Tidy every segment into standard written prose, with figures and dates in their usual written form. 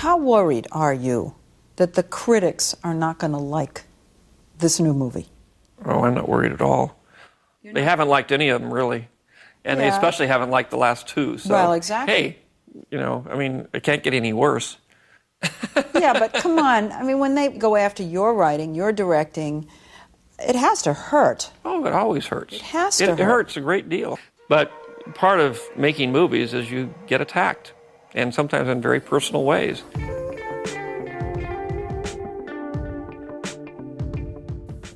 How worried are you that the critics are not going to like this new movie? Oh, I'm not worried at all. They haven't liked any of them, really. And they Yeah. especially haven't liked the last two. So, Well, exactly. hey, it can't get any worse. Yeah, but come on. I mean, when they go after your writing, your directing, it has to hurt. Oh, it always hurts. It has to hurt. It hurts a great deal. But part of making movies is you get attacked, and sometimes in very personal ways.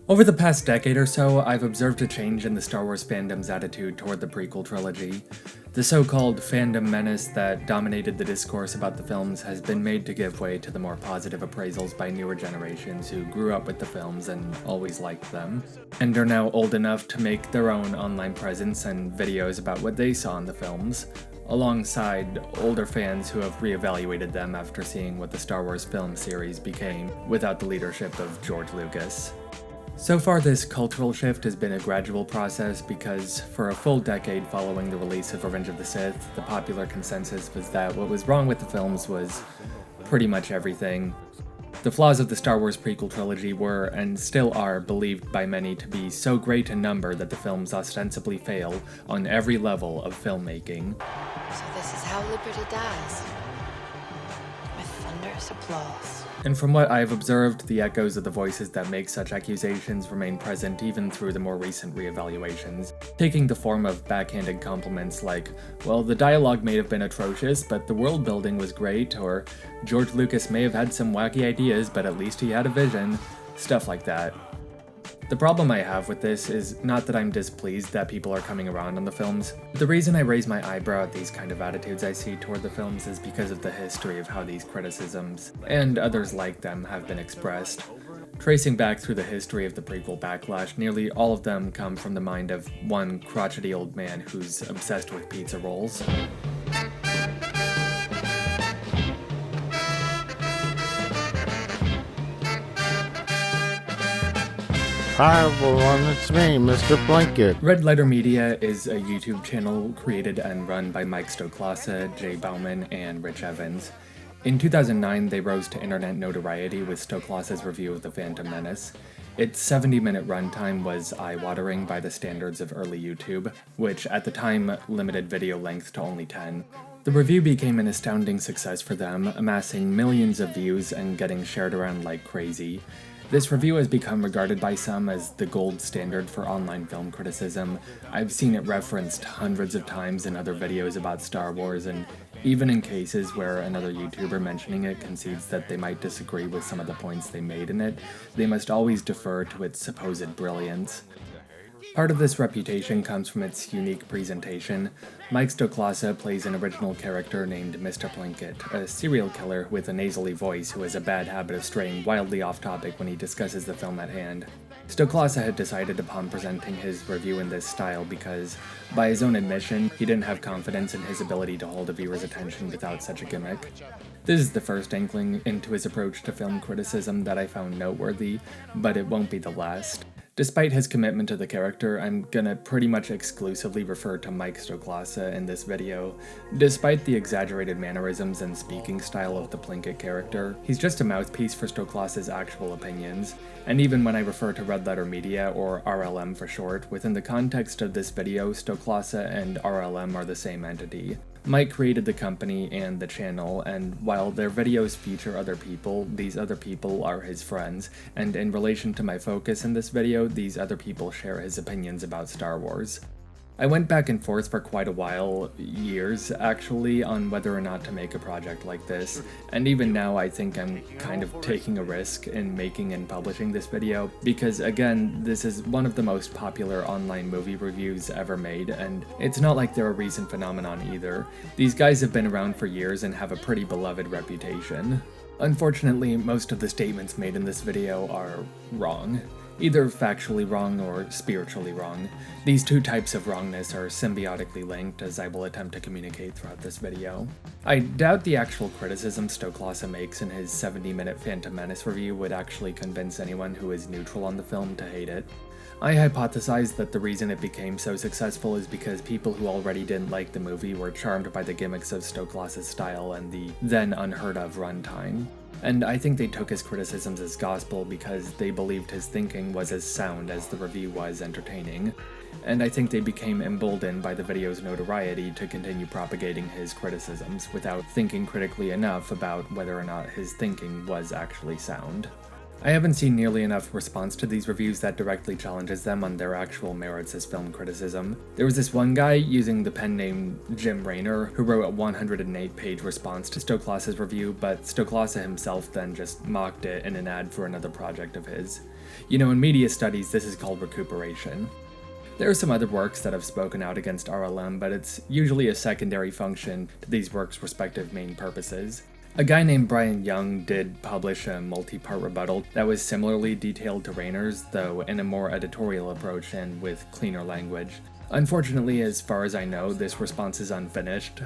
Over the past decade or so, I've observed a change in the Star Wars fandom's attitude toward the prequel trilogy. The so-called fandom menace that dominated the discourse about the films has been made to give way to the more positive appraisals by newer generations who grew up with the films and always liked them, and are now old enough to make their own online presence and videos about what they saw in the films, alongside older fans who have reevaluated them after seeing what the Star Wars film series became without the leadership of George Lucas. So far, this cultural shift has been a gradual process because for a full decade following the release of Revenge of the Sith, the popular consensus was that what was wrong with the films was pretty much everything. The flaws of the Star Wars prequel trilogy were, and still are, believed by many to be so great in number that the films ostensibly fail on every level of filmmaking. So this is how liberty dies. With thunderous applause. And from what I've observed, the echoes of the voices that make such accusations remain present even through the more recent reevaluations, taking the form of backhanded compliments like, well, the dialogue may have been atrocious, but the world building was great, or George Lucas may have had some wacky ideas, but at least he had a vision, stuff like that. The problem I have with this is not that I'm displeased that people are coming around on the films. The reason I raise my eyebrow at these kind of attitudes I see toward the films is because of the history of how these criticisms, and others like them, have been expressed. Tracing back through the history of the prequel backlash, nearly all of them come from the mind of one crotchety old man who's obsessed with pizza rolls. Hi everyone, it's me, Mr. Plinkett. Red Letter Media is a YouTube channel created and run by Mike Stoklasa, Jay Bauman, and Rich Evans. In 2009, they rose to internet notoriety with Stoklasa's review of The Phantom Menace. Its 70-minute runtime was eye-watering by the standards of early YouTube, which at the time limited video length to only 10. The review became an astounding success for them, amassing millions of views and getting shared around like crazy. This review has become regarded by some as the gold standard for online film criticism. I've seen it referenced hundreds of times in other videos about Star Wars, and even in cases where another YouTuber mentioning it concedes that they might disagree with some of the points they made in it, they must always defer to its supposed brilliance. Part of this reputation comes from its unique presentation. Mike Stoklasa plays an original character named Mr. Plinkett, a serial killer with a nasally voice who has a bad habit of straying wildly off topic when he discusses the film at hand. Stoklasa had decided upon presenting his review in this style because, by his own admission, he didn't have confidence in his ability to hold a viewer's attention without such a gimmick. This is the first inkling into his approach to film criticism that I found noteworthy, but it won't be the last. Despite his commitment to the character, I'm gonna pretty much exclusively refer to Mike Stoklasa in this video. Despite the exaggerated mannerisms and speaking style of the Plinkett character, he's just a mouthpiece for Stoklasa's actual opinions. And even when I refer to Red Letter Media, or RLM for short, within the context of this video, Stoklasa and RLM are the same entity. Mike created the company and the channel, and while their videos feature other people, these other people are his friends, and in relation to my focus in this video, these other people share his opinions about Star Wars. I went back and forth for quite a while, years actually, on whether or not to make a project like this, and even now I think I'm kind of taking a risk in making and publishing this video, because again, this is one of the most popular online movie reviews ever made, and it's not like they're a recent phenomenon either. These guys have been around for years and have a pretty beloved reputation. Unfortunately, most of the statements made in this video are wrong. Either factually wrong or spiritually wrong. These two types of wrongness are symbiotically linked, as I will attempt to communicate throughout this video. I doubt the actual criticism Stoklasa makes in his 70-minute Phantom Menace review would actually convince anyone who is neutral on the film to hate it. I hypothesized that the reason it became so successful is because people who already didn't like the movie were charmed by the gimmicks of Stoklass's style and the then unheard of runtime. And I think they took his criticisms as gospel because they believed his thinking was as sound as the review was entertaining. And I think they became emboldened by the video's notoriety to continue propagating his criticisms without thinking critically enough about whether or not his thinking was actually sound. I haven't seen nearly enough response to these reviews that directly challenges them on their actual merits as film criticism. There was this one guy using the pen name Jim Raynor who wrote a 108-page response to Stoklass's review, but Stoklassa himself then just mocked it in an ad for another project of his. You know, in media studies, this is called recuperation. There are some other works that have spoken out against RLM, but it's usually a secondary function to these works' respective main purposes. A guy named Brian Young did publish a multi-part rebuttal that was similarly detailed to Raynor's, though in a more editorial approach and with cleaner language. Unfortunately, as far as I know, this response is unfinished.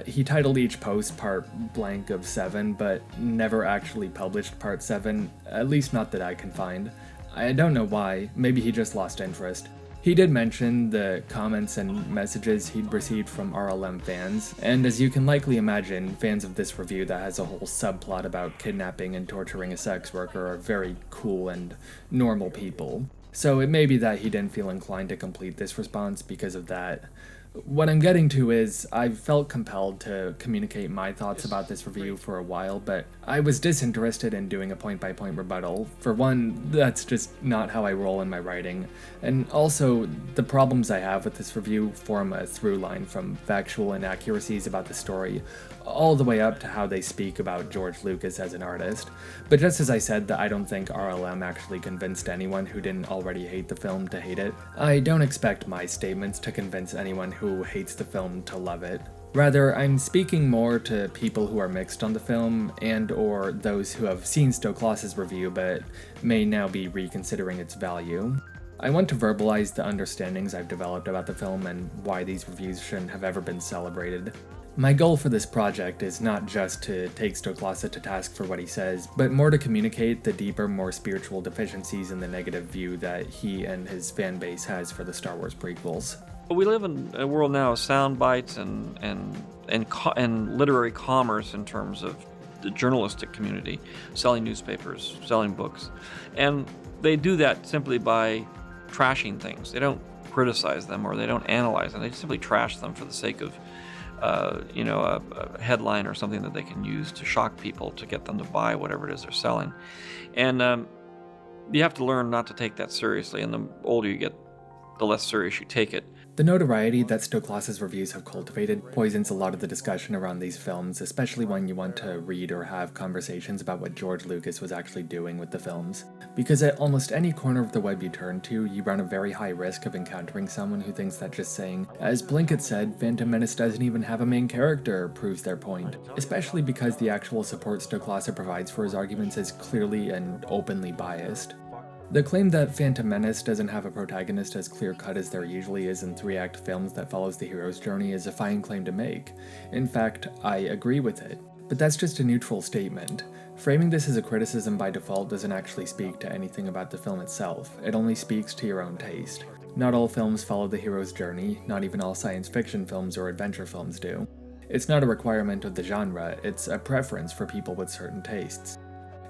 He titled each post Part blank of 7, but never actually published Part 7, at least not that I can find. I don't know why, maybe he just lost interest. He did mention the comments and messages he'd received from RLM fans, and as you can likely imagine, fans of this review that has a whole subplot about kidnapping and torturing a sex worker are very cool and normal people. So it may be that he didn't feel inclined to complete this response because of that. What I'm getting to is, I've felt compelled to communicate my thoughts about this review for a while, but I was disinterested in doing a point-by-point rebuttal. For one, that's just not how I roll in my writing, and also, the problems I have with this review form a through line from factual inaccuracies about the story, all the way up to how they speak about George Lucas as an artist. But just as I said that I don't think RLM actually convinced anyone who didn't already hate the film to hate it, I don't expect my statements to convince anyone who hates the film to love it. Rather, I'm speaking more to people who are mixed on the film and or those who have seen Stoklass's review but may now be reconsidering its value. I want to verbalize the understandings I've developed about the film and why these reviews shouldn't have ever been celebrated. My goal for this project is not just to take Stoklassa to task for what he says, but more to communicate the deeper, more spiritual deficiencies in the negative view that he and his fan base has for the Star Wars prequels. We live in a world now of sound bites and literary commerce in terms of the journalistic community, selling newspapers, selling books. And they do that simply by trashing things. They don't criticize them or they don't analyze them. They simply trash them for the sake of a headline or something that they can use to shock people to get them to buy whatever it is they're selling. And you have to learn not to take that seriously, and the older you get, the less serious you take it. The notoriety that Stoklass's reviews have cultivated poisons a lot of the discussion around these films, especially when you want to read or have conversations about what George Lucas was actually doing with the films. Because at almost any corner of the web you turn to, you run a very high risk of encountering someone who thinks that just saying, as Blinkett said, Phantom Menace doesn't even have a main character, proves their point. Especially because the actual support Stoklassa provides for his arguments is clearly and openly biased. The claim that Phantom Menace doesn't have a protagonist as clear-cut as there usually is in 3-act films that follows the hero's journey is a fine claim to make. In fact, I agree with it. But that's just a neutral statement. Framing this as a criticism by default doesn't actually speak to anything about the film itself, it only speaks to your own taste. Not all films follow the hero's journey, not even all science fiction films or adventure films do. It's not a requirement of the genre, it's a preference for people with certain tastes.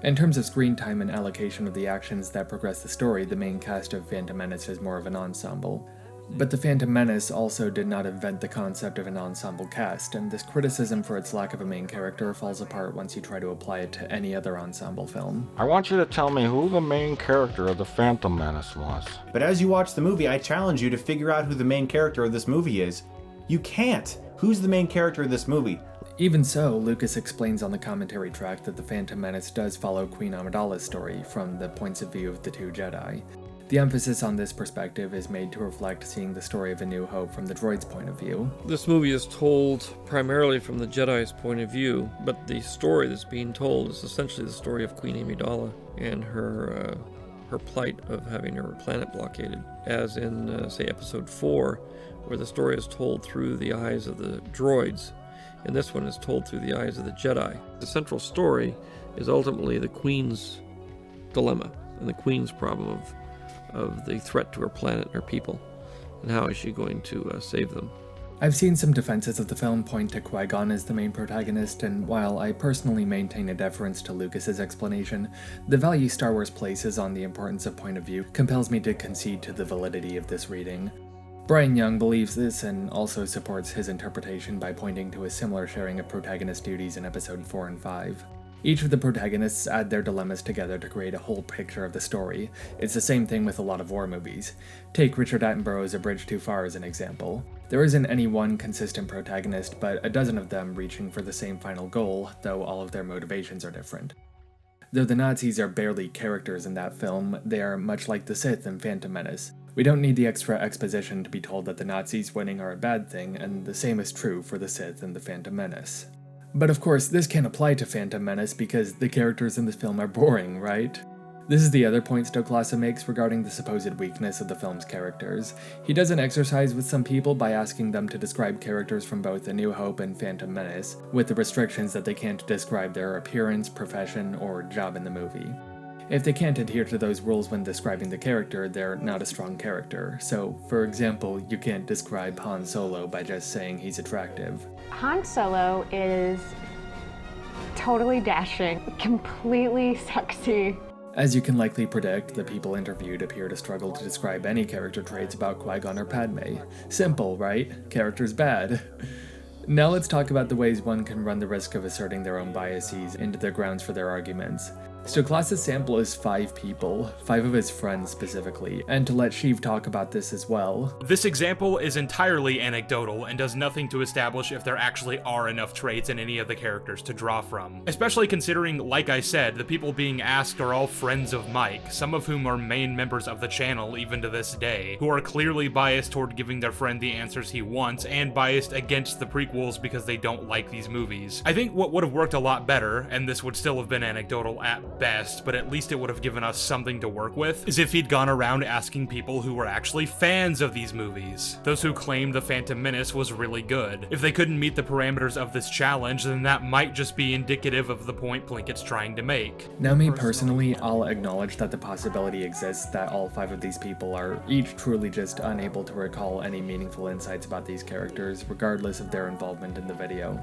In terms of screen time and allocation of the actions that progress the story, the main cast of Phantom Menace is more of an ensemble. But the Phantom Menace also did not invent the concept of an ensemble cast, and this criticism for its lack of a main character falls apart once you try to apply it to any other ensemble film. I want you to tell me who the main character of the Phantom Menace was. But as you watch the movie, I challenge you to figure out who the main character of this movie is. You can't! Who's the main character of this movie? Even so, Lucas explains on the commentary track that the Phantom Menace does follow Queen Amidala's story from the points of view of the two Jedi. The emphasis on this perspective is made to reflect seeing the story of A New Hope from the droid's point of view. This movie is told primarily from the Jedi's point of view, but the story that's being told is essentially the story of Queen Amidala and her plight of having her planet blockaded, as in, say, Episode 4, where the story is told through the eyes of the droids. And this one is told through the eyes of the Jedi. The central story is ultimately the Queen's dilemma and the Queen's problem of of the threat to her planet and her people, and how is she going to save them? I've seen some defenses of the film point to Qui-Gon as the main protagonist, and while I personally maintain a deference to Lucas's explanation, the value Star Wars places on the importance of point of view compels me to concede to the validity of this reading. Brian Young believes this and also supports his interpretation by pointing to a similar sharing of protagonist duties in Episode 4 and 5. Each of the protagonists add their dilemmas together to create a whole picture of the story. It's the same thing with a lot of war movies. Take Richard Attenborough's A Bridge Too Far as an example. There isn't any one consistent protagonist, but a dozen of them reaching for the same final goal, though all of their motivations are different. Though the Nazis are barely characters in that film, they are much like the Sith in Phantom Menace. We don't need the extra exposition to be told that the Nazis winning are a bad thing, and the same is true for the Sith in the Phantom Menace. But of course, this can't apply to Phantom Menace because the characters in this film are boring, right? This is the other point Stoklasa makes regarding the supposed weakness of the film's characters. He does an exercise with some people by asking them to describe characters from both A New Hope and Phantom Menace, with the restrictions that they can't describe their appearance, profession, or job in the movie. If they can't adhere to those rules when describing the character, they're not a strong character. So, for example, you can't describe Han Solo by just saying he's attractive. Han Solo is totally dashing, completely sexy. As you can likely predict, the people interviewed appear to struggle to describe any character traits about Qui-Gon or Padme. Simple, right? Character's bad. Now let's talk about the ways one can run the risk of asserting their own biases into their grounds for their arguments. Stoklasa's sample is 5 people, 5 of his friends specifically, and to let Sheev talk about this as well. This example is entirely anecdotal and does nothing to establish if there actually are enough traits in any of the characters to draw from. Especially considering, like I said, the people being asked are all friends of Mike, some of whom are main members of the channel even to this day, who are clearly biased toward giving their friend the answers he wants, and biased against the prequels because they don't like these movies. I think what would have worked a lot better, and this would still have been anecdotal at best, but at least it would have given us something to work with, is if he'd gone around asking people who were actually fans of these movies. Those who claimed The Phantom Menace was really good. If they couldn't meet the parameters of this challenge, then that might just be indicative of the point Plinkett's trying to make. Now me personally, I'll acknowledge that the possibility exists that all 5 of these people are each truly just unable to recall any meaningful insights about these characters, regardless of their involvement in the video.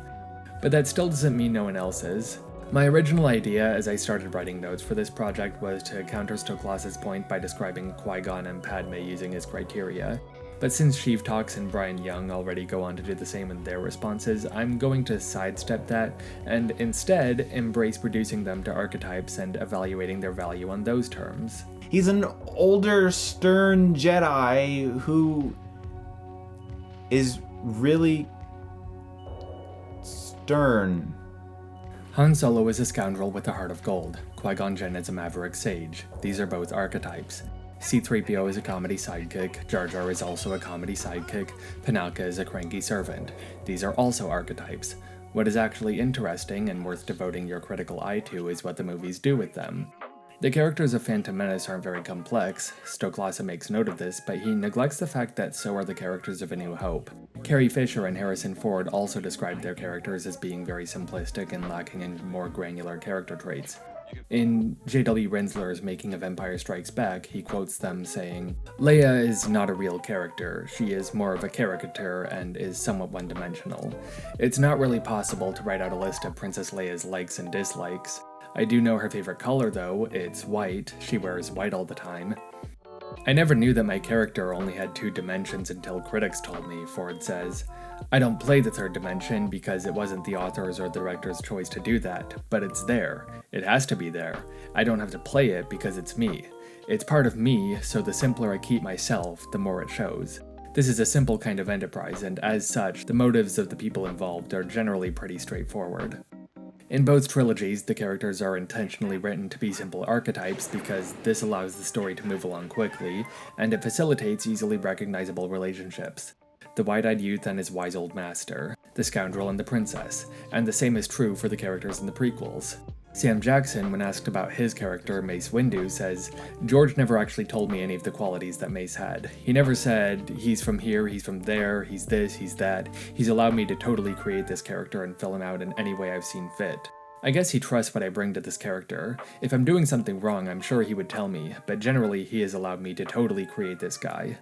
But that still doesn't mean no one else is. My original idea as I started writing notes for this project was to counter Stoklasa's point by describing Qui-Gon and Padme using his criteria. But since Sheev Talks and Brian Young already go on to do the same in their responses, I'm going to sidestep that and instead embrace reducing them to archetypes and evaluating their value on those terms. He's an older, stern Jedi who is really stern. Han Solo is a scoundrel with a heart of gold. Qui-Gon Jinn is a maverick sage. These are both archetypes. C-3PO is a comedy sidekick, Jar Jar is also a comedy sidekick, Panaka is a cranky servant. These are also archetypes. What is actually interesting and worth devoting your critical eye to is what the movies do with them. The characters of Phantom Menace aren't very complex. Stoklasa makes note of this, but he neglects the fact that so are the characters of A New Hope. Carrie Fisher and Harrison Ford also described their characters as being very simplistic and lacking in more granular character traits. In J.W. Rinsler's Making of Empire Strikes Back, he quotes them saying, "Leia is not a real character. She is more of a caricature and is somewhat one-dimensional. It's not really possible to write out a list of Princess Leia's likes and dislikes. I do know her favorite color though, it's white. She wears white all the time. I never knew that my character only had 2 dimensions until critics told me," Ford says. "I don't play the 3rd dimension because it wasn't the author's or director's choice to do that, but it's there. It has to be there. I don't have to play it because it's me. It's part of me, so the simpler I keep myself, the more it shows. This is a simple kind of enterprise, and as such, the motives of the people involved are generally pretty straightforward." In both trilogies, the characters are intentionally written to be simple archetypes because this allows the story to move along quickly, and it facilitates easily recognizable relationships. The wide-eyed youth and his wise old master, the scoundrel and the princess, and the same is true for the characters in the prequels. Sam Jackson, when asked about his character, Mace Windu, says, "George never actually told me any of the qualities that Mace had. He never said, he's from here, he's from there, he's this, he's that. He's allowed me to totally create this character and fill him out in any way I've seen fit. I guess he trusts what I bring to this character. If I'm doing something wrong, I'm sure he would tell me, but generally he has allowed me to totally create this guy.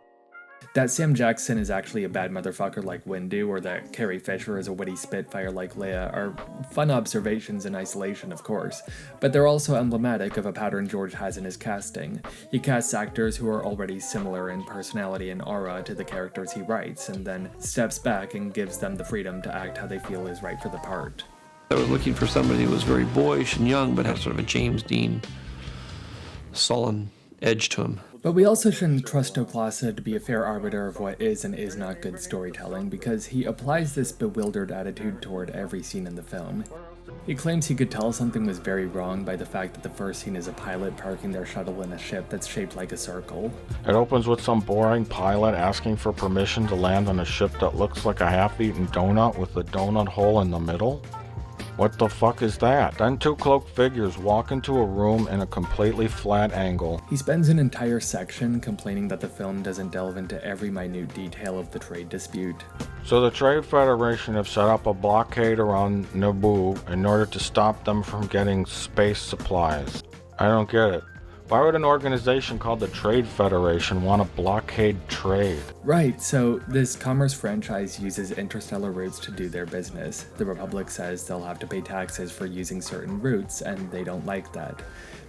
That Sam Jackson is actually a bad motherfucker like Windu, or that Carrie Fisher is a witty spitfire like Leia, are fun observations in isolation, of course, but they're also emblematic of a pattern George has in his casting. He casts actors who are already similar in personality and aura to the characters he writes, and then steps back and gives them the freedom to act how they feel is right for the part. I was looking for somebody who was very boyish and young, but had sort of a James Dean sullen edge to him. But we also shouldn't trust Stoklasa to be a fair arbiter of what is and is not good storytelling, because he applies this bewildered attitude toward every scene in the film. He claims he could tell something was very wrong by the fact that the first scene is a pilot parking their shuttle in a ship that's shaped like a circle. It opens with some boring pilot asking for permission to land on a ship that looks like a half-eaten donut with a donut hole in the middle. What the fuck is that? Then two cloaked figures walk into a room in a completely flat angle. He spends an entire section complaining that the film doesn't delve into every minute detail of the trade dispute. So the Trade Federation have set up a blockade around Naboo in order to stop them from getting space supplies. I don't get it. Why would an organization called the Trade Federation want to blockade trade? Right, so this commerce franchise uses interstellar routes to do their business. The Republic says they'll have to pay taxes for using certain routes, and they don't like that.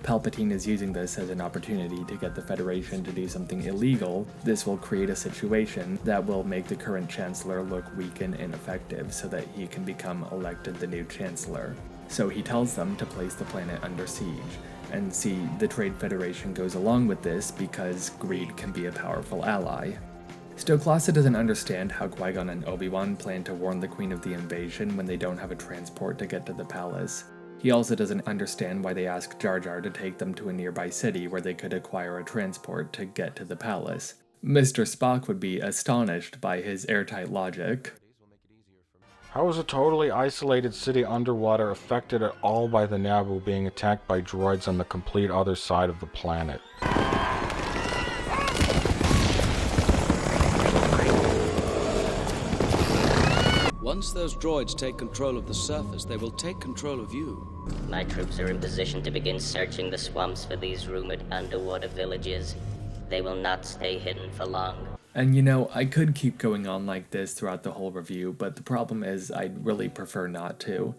Palpatine is using this as an opportunity to get the Federation to do something illegal. This will create a situation that will make the current Chancellor look weak and ineffective so that he can become elected the new Chancellor. So he tells them to place the planet under siege. And see, the Trade Federation goes along with this because greed can be a powerful ally. Stoklasa doesn't understand how Qui-Gon and Obi-Wan plan to warn the Queen of the invasion when they don't have a transport to get to the palace. He also doesn't understand why they ask Jar Jar to take them to a nearby city where they could acquire a transport to get to the palace. Mr. Spock would be astonished by his airtight logic. How is a totally isolated city underwater affected at all by the Naboo being attacked by droids on the complete other side of the planet? Once those droids take control of the surface, they will take control of you. My troops are in position to begin searching the swamps for these rumored underwater villages. They will not stay hidden for long. And you know, I could keep going on like this throughout the whole review, but the problem is I'd really prefer not to.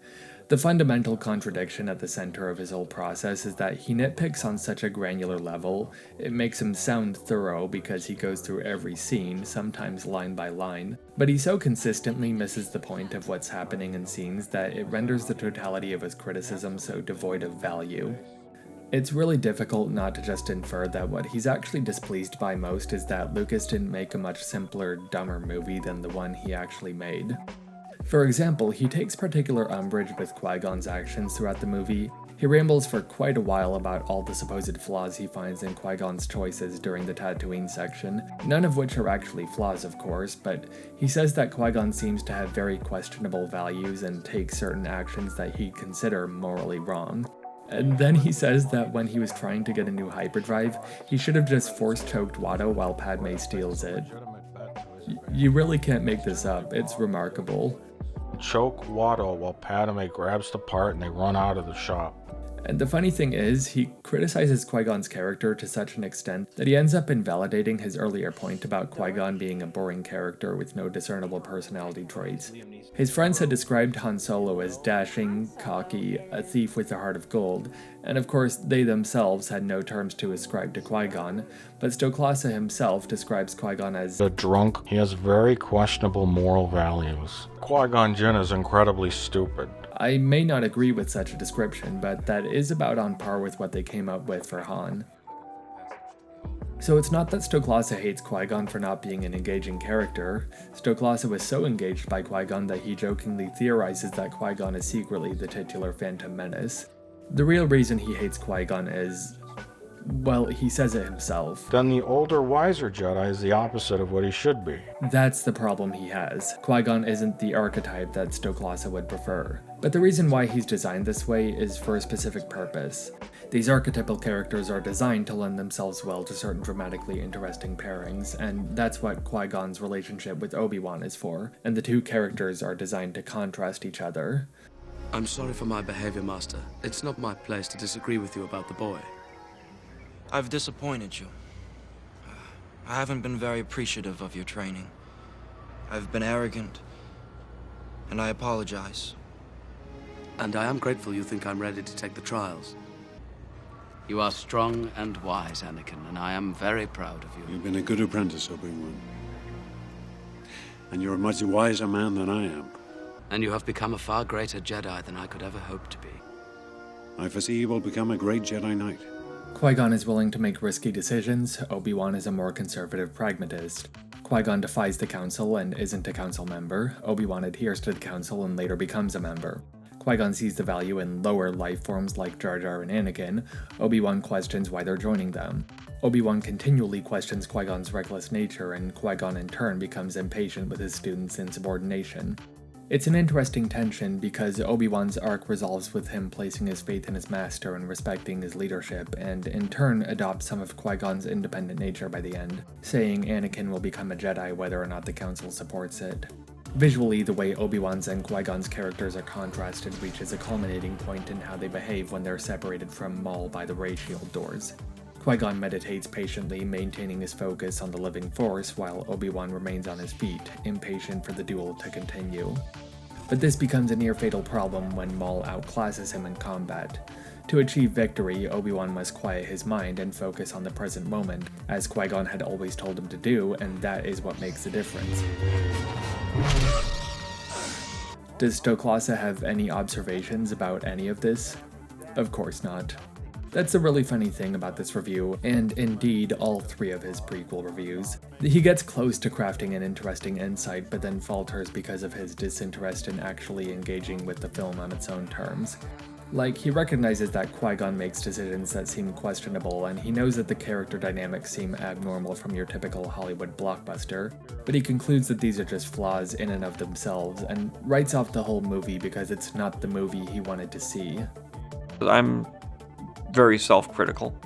The fundamental contradiction at the center of his whole process is that he nitpicks on such a granular level. It makes him sound thorough because he goes through every scene, sometimes line by line, but he so consistently misses the point of what's happening in scenes that it renders the totality of his criticism so devoid of value. It's really difficult not to just infer that what he's actually displeased by most is that Lucas didn't make a much simpler, dumber movie than the one he actually made. For example, he takes particular umbrage with Qui-Gon's actions throughout the movie. He rambles for quite a while about all the supposed flaws he finds in Qui-Gon's choices during the Tatooine section, none of which are actually flaws, of course, but he says that Qui-Gon seems to have very questionable values and takes certain actions that he'd consider morally wrong. And then he says that when he was trying to get a new hyperdrive, he should have just force-choked Watto while Padme steals it. You really can't make this up, it's remarkable. Choke Watto while Padme grabs the part and they run out of the shop. And the funny thing is, he criticizes Qui-Gon's character to such an extent that he ends up invalidating his earlier point about Qui-Gon being a boring character with no discernible personality traits. His friends had described Han Solo as dashing, cocky, a thief with a heart of gold, and of course they themselves had no terms to ascribe to Qui-Gon, but Stoklasa himself describes Qui-Gon as a drunk. He has very questionable moral values. Qui-Gon Jinn is incredibly stupid. I may not agree with such a description, but that is about on par with what they came up with for Han. So it's not that Stoklasa hates Qui-Gon for not being an engaging character. Stoklasa was so engaged by Qui-Gon that he jokingly theorizes that Qui-Gon is secretly the titular Phantom Menace. The real reason he hates Qui-Gon is, well, he says it himself. Then the older, wiser Jedi is the opposite of what he should be. That's the problem he has. Qui-Gon isn't the archetype that Stoklasa would prefer. But the reason why he's designed this way is for a specific purpose. These archetypal characters are designed to lend themselves well to certain dramatically interesting pairings, and that's what Qui-Gon's relationship with Obi-Wan is for, and the two characters are designed to contrast each other. I'm sorry for my behavior, Master. It's not my place to disagree with you about the boy. I've disappointed you. I haven't been very appreciative of your training. I've been arrogant, and I apologize. And I am grateful you think I'm ready to take the trials. You are strong and wise, Anakin, and I am very proud of you. You've been a good apprentice, Obi-Wan. And you're a much wiser man than I am. And you have become a far greater Jedi than I could ever hope to be. I foresee you will become a great Jedi Knight. Qui-Gon is willing to make risky decisions. Obi-Wan is a more conservative pragmatist. Qui-Gon defies the Council and isn't a Council member. Obi-Wan adheres to the Council and later becomes a member. Qui-Gon sees the value in lower life forms like Jar Jar and Anakin. Obi-Wan questions why they're joining them. Obi-Wan continually questions Qui-Gon's reckless nature, and Qui-Gon in turn becomes impatient with his students' insubordination. It's an interesting tension because Obi-Wan's arc resolves with him placing his faith in his master and respecting his leadership, and in turn adopts some of Qui-Gon's independent nature by the end, saying Anakin will become a Jedi whether or not the Council supports it. Visually, the way Obi-Wan's and Qui-Gon's characters are contrasted reaches a culminating point in how they behave when they're separated from Maul by the ray shield doors. Qui-Gon meditates patiently, maintaining his focus on the living force, while Obi-Wan remains on his feet, impatient for the duel to continue. But this becomes a near-fatal problem when Maul outclasses him in combat. To achieve victory, Obi-Wan must quiet his mind and focus on the present moment, as Qui-Gon had always told him to do, and that is what makes the difference. Does Stoklasa have any observations about any of this? Of course not. That's a really funny thing about this review, and indeed all three of his prequel reviews. He gets close to crafting an interesting insight, but then falters because of his disinterest in actually engaging with the film on its own terms. Like, he recognizes that Qui-Gon makes decisions that seem questionable, and he knows that the character dynamics seem abnormal from your typical Hollywood blockbuster, but he concludes that these are just flaws in and of themselves, and writes off the whole movie because it's not the movie he wanted to see. I'm very self-critical,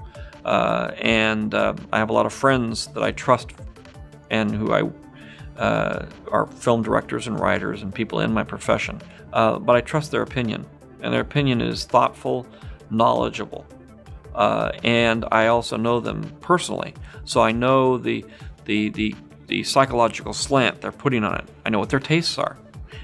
and I have a lot of friends that I trust and who are film directors and writers and people in my profession, but I trust their opinion. And their opinion is thoughtful, knowledgeable, and I also know them personally. So I know the psychological slant they're putting on it. I know what their tastes are,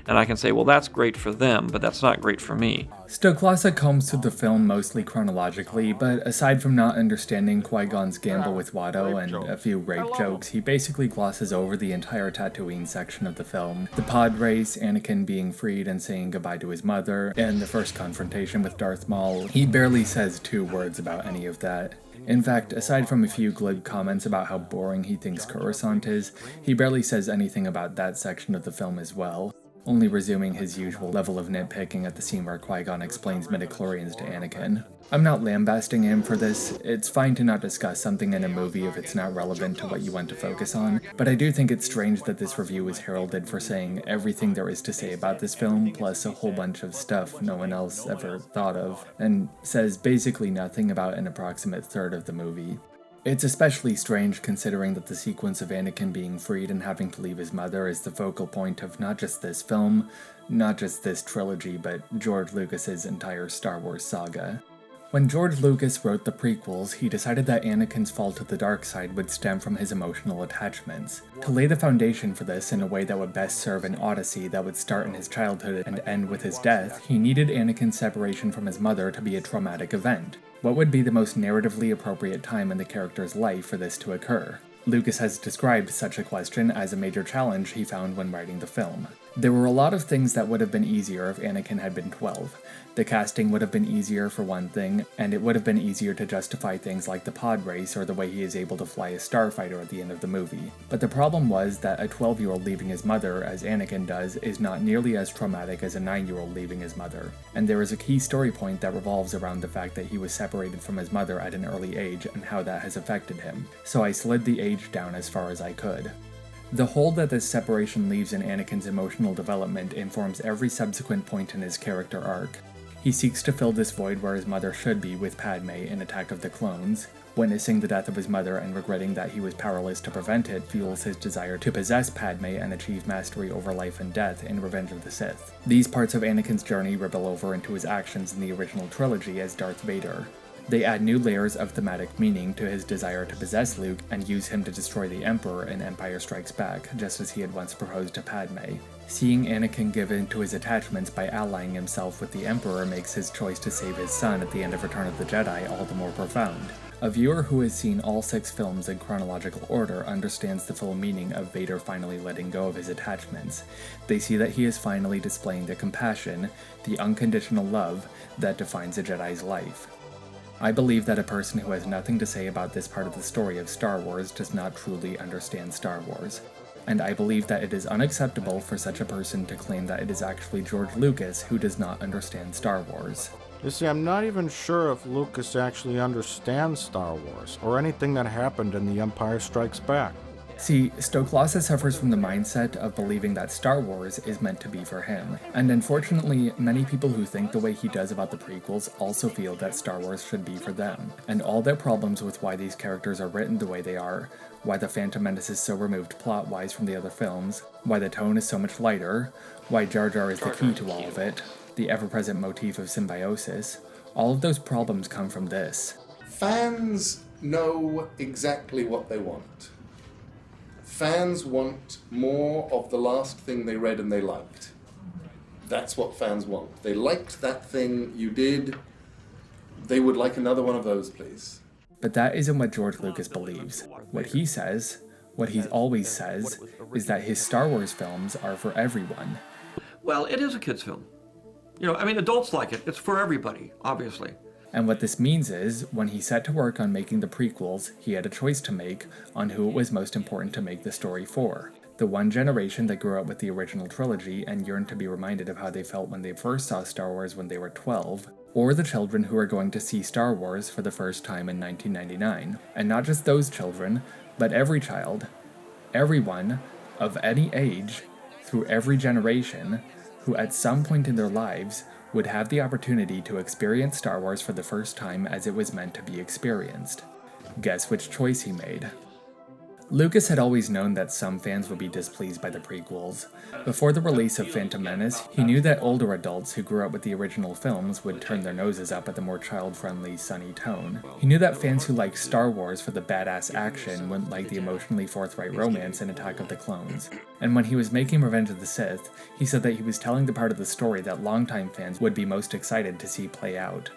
and I can say, well, that's great for them, but that's not great for me. Stoklasa combs through the film mostly chronologically, but aside from not understanding Qui-Gon's gamble with Watto and a few rape jokes, he basically glosses over the entire Tatooine section of the film. The pod race, Anakin being freed and saying goodbye to his mother, and the first confrontation with Darth Maul. He barely says 2 words about any of that. In fact, aside from a few glib comments about how boring he thinks Coruscant is, he barely says anything about that section of the film as well, only resuming his usual level of nitpicking at the scene where Qui-Gon explains midichlorians to Anakin. I'm not lambasting him for this. It's fine to not discuss something in a movie if it's not relevant to what you want to focus on, but I do think it's strange that this review is heralded for saying everything there is to say about this film, plus a whole bunch of stuff no one else ever thought of, and says basically nothing about an approximate third of the movie. It's especially strange considering that the sequence of Anakin being freed and having to leave his mother is the focal point of not just this film, not just this trilogy, but George Lucas's entire Star Wars saga. When George Lucas wrote the prequels, he decided that Anakin's fall to the dark side would stem from his emotional attachments. To lay the foundation for this in a way that would best serve an odyssey that would start in his childhood and end with his death, he needed Anakin's separation from his mother to be a traumatic event. What would be the most narratively appropriate time in the character's life for this to occur? Lucas has described such a question as a major challenge he found when writing the film. There were a lot of things that would have been easier if Anakin had been 12. The casting would have been easier for one thing, and it would have been easier to justify things like the pod race or the way he is able to fly a starfighter at the end of the movie. But the problem was that a 12-year-old leaving his mother, as Anakin does, is not nearly as traumatic as a 9-year-old leaving his mother. And there is a key story point that revolves around the fact that he was separated from his mother at an early age and how that has affected him. So I slid the age down as far as I could. The hole that this separation leaves in Anakin's emotional development informs every subsequent point in his character arc. He seeks to fill this void where his mother should be with Padme in Attack of the Clones. Witnessing the death of his mother and regretting that he was powerless to prevent it fuels his desire to possess Padme and achieve mastery over life and death in Revenge of the Sith. These parts of Anakin's journey ripple over into his actions in the original trilogy as Darth Vader. They add new layers of thematic meaning to his desire to possess Luke and use him to destroy the Emperor in Empire Strikes Back, just as he had once proposed to Padme. Seeing Anakin give in to his attachments by allying himself with the Emperor makes his choice to save his son at the end of Return of the Jedi all the more profound. A viewer who has seen all 6 films in chronological order understands the full meaning of Vader finally letting go of his attachments. They see that he is finally displaying the compassion, the unconditional love that defines a Jedi's life. I believe that a person who has nothing to say about this part of the story of Star Wars does not truly understand Star Wars. And I believe that it is unacceptable for such a person to claim that it is actually George Lucas who does not understand Star Wars. You see, I'm not even sure if Lucas actually understands Star Wars, or anything that happened in The Empire Strikes Back. See, Stoklasa suffers from the mindset of believing that Star Wars is meant to be for him, and unfortunately, many people who think the way he does about the prequels also feel that Star Wars should be for them, and all their problems with why these characters are written the way they are, why The Phantom Menace is so removed plot-wise from the other films, why the tone is so much lighter, why Jar Jar is the key to all of it, the ever-present motif of symbiosis, all of those problems come from this. Fans know exactly what they want. Fans want more of the last thing they read and they liked. That's what fans want. They liked that thing you did. They would like another one of those, please. But that isn't what George Lucas believes. What he says, what he always says, is that his Star Wars films are for everyone. Well, it is a kid's film. You know, I mean, adults like it. It's for everybody, obviously. And what this means is, when he set to work on making the prequels, he had a choice to make on who it was most important to make the story for. The one generation that grew up with the original trilogy and yearned to be reminded of how they felt when they first saw Star Wars when they were 12, or the children who are going to see Star Wars for the first time in 1999. And not just those children, but every child, everyone, of any age, through every generation, who at some point in their lives would have the opportunity to experience Star Wars for the first time as it was meant to be experienced. Guess which choice he made? Lucas had always known that some fans would be displeased by the prequels. Before the release of Phantom Menace, he knew that older adults who grew up with the original films would turn their noses up at the more child-friendly, sunny tone. He knew that fans who liked Star Wars for the badass action wouldn't like the emotionally forthright romance in Attack of the Clones. And when he was making Revenge of the Sith, he said that he was telling the part of the story that longtime fans would be most excited to see play out.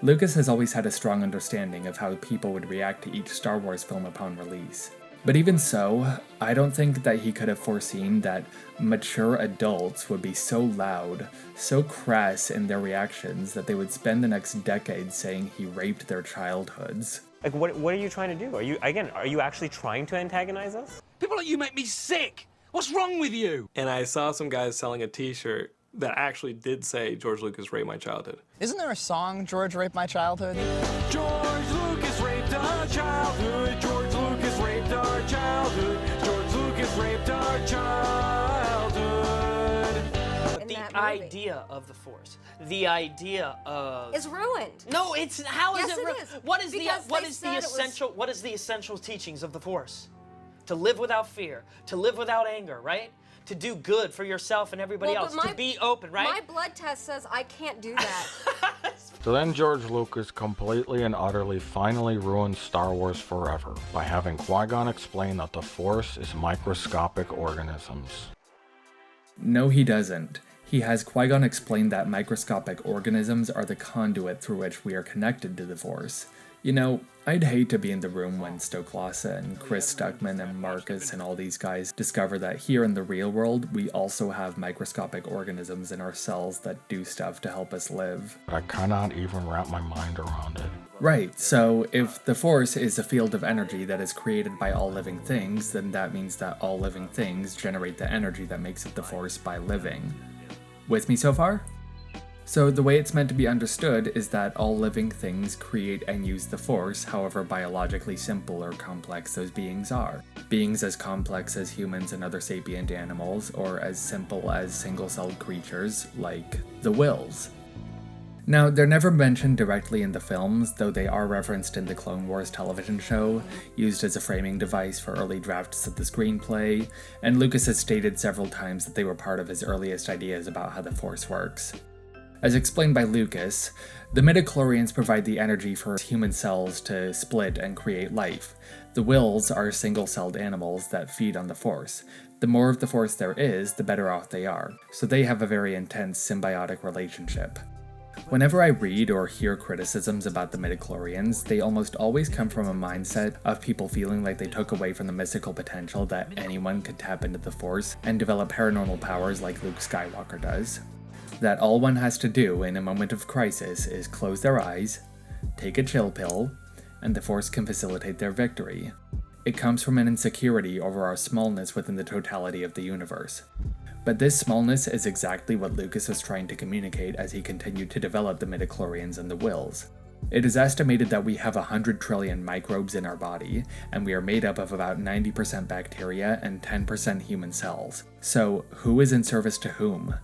Lucas has always had a strong understanding of how people would react to each Star Wars film upon release. But even so, I don't think that he could have foreseen that mature adults would be so loud, so crass in their reactions that they would spend the next decade saying he raped their childhoods. Like, what are you trying to do? Are you actually trying to antagonize us? People like you make me sick! What's wrong with you? And I saw some guys selling a t-shirt that actually did say George Lucas raped my childhood. Isn't there a song, George Raped My Childhood? George Lucas raped our childhood. George Lucas raped our childhood. George Lucas raped our childhood. The idea of the Force, the idea of is ruined. No, it's how is yes, it? It is. What is what is the essential teachings of the Force? To live without fear, to live without anger, right? To do good for yourself and everybody else, to be open, right? My blood test says I can't do that. So then George Lucas completely and utterly finally ruined Star Wars forever by having Qui-Gon explain that the Force is microscopic organisms. No, he doesn't. He has Qui-Gon explain that microscopic organisms are the conduit through which we are connected to the Force. You know, I'd hate to be in the room when Stoklasa and Chris Stuckman and Marcus and all these guys discover that here in the real world, we also have microscopic organisms in our cells that do stuff to help us live. But I cannot even wrap my mind around it. Right, so if the Force is a field of energy that is created by all living things, then that means that all living things generate the energy that makes up the Force by living. With me so far? So the way it's meant to be understood is that all living things create and use the Force, however biologically simple or complex those beings are. Beings as complex as humans and other sapient animals, or as simple as single-celled creatures like the Wills. Now, they're never mentioned directly in the films, though they are referenced in the Clone Wars television show, used as a framing device for early drafts of the screenplay, and Lucas has stated several times that they were part of his earliest ideas about how the Force works. As explained by Lucas, the midichlorians provide the energy for human cells to split and create life. The Whills are single-celled animals that feed on the Force. The more of the Force there is, the better off they are, so they have a very intense symbiotic relationship. Whenever I read or hear criticisms about the midichlorians, they almost always come from a mindset of people feeling like they took away from the mystical potential that anyone could tap into the Force and develop paranormal powers like Luke Skywalker does. That all one has to do in a moment of crisis is close their eyes, take a chill pill, and the Force can facilitate their victory. It comes from an insecurity over our smallness within the totality of the universe. But this smallness is exactly what Lucas was trying to communicate as he continued to develop the midichlorians and the Whills. It is estimated that we have 100 trillion microbes in our body, and we are made up of about 90% bacteria and 10% human cells. So, who is in service to whom?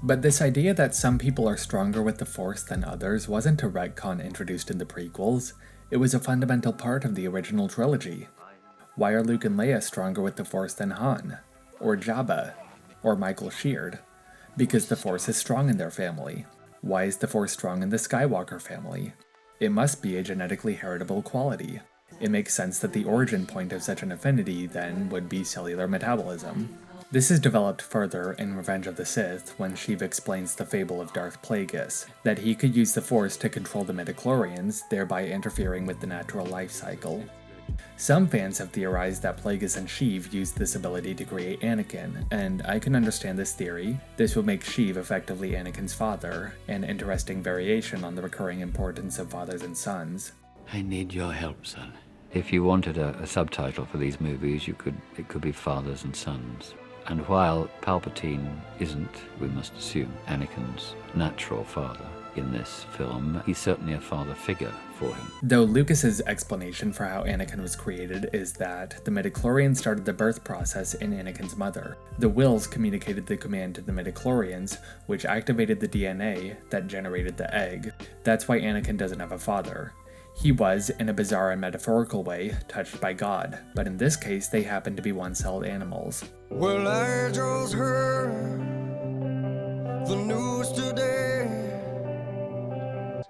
But this idea that some people are stronger with the Force than others wasn't a retcon introduced in the prequels. It was a fundamental part of the original trilogy. Why are Luke and Leia stronger with the Force than Han? Or Jabba? Or Michael Sheard? Because the Force is strong in their family. Why is the Force strong in the Skywalker family? It must be a genetically heritable quality. It makes sense that the origin point of such an affinity, then, would be cellular metabolism. This is developed further in Revenge of the Sith when Sheev explains the fable of Darth Plagueis, that he could use the Force to control the midichlorians, thereby interfering with the natural life cycle. Some fans have theorized that Plagueis and Sheev used this ability to create Anakin, and I can understand this theory. This would make Sheev effectively Anakin's father, an interesting variation on the recurring importance of fathers and sons. I need your help, son. If you wanted a subtitle for these movies, it could be Fathers and Sons. And while Palpatine isn't, we must assume, Anakin's natural father in this film, he's certainly a father figure for him. Though Lucas's explanation for how Anakin was created is that the midichlorians started the birth process in Anakin's mother. The Whills communicated the command to the midichlorians, which activated the DNA that generated the egg. That's why Anakin doesn't have a father. He was, in a bizarre and metaphorical way, touched by God, but in this case they happen to be one-celled animals. Well, I just heard the news today.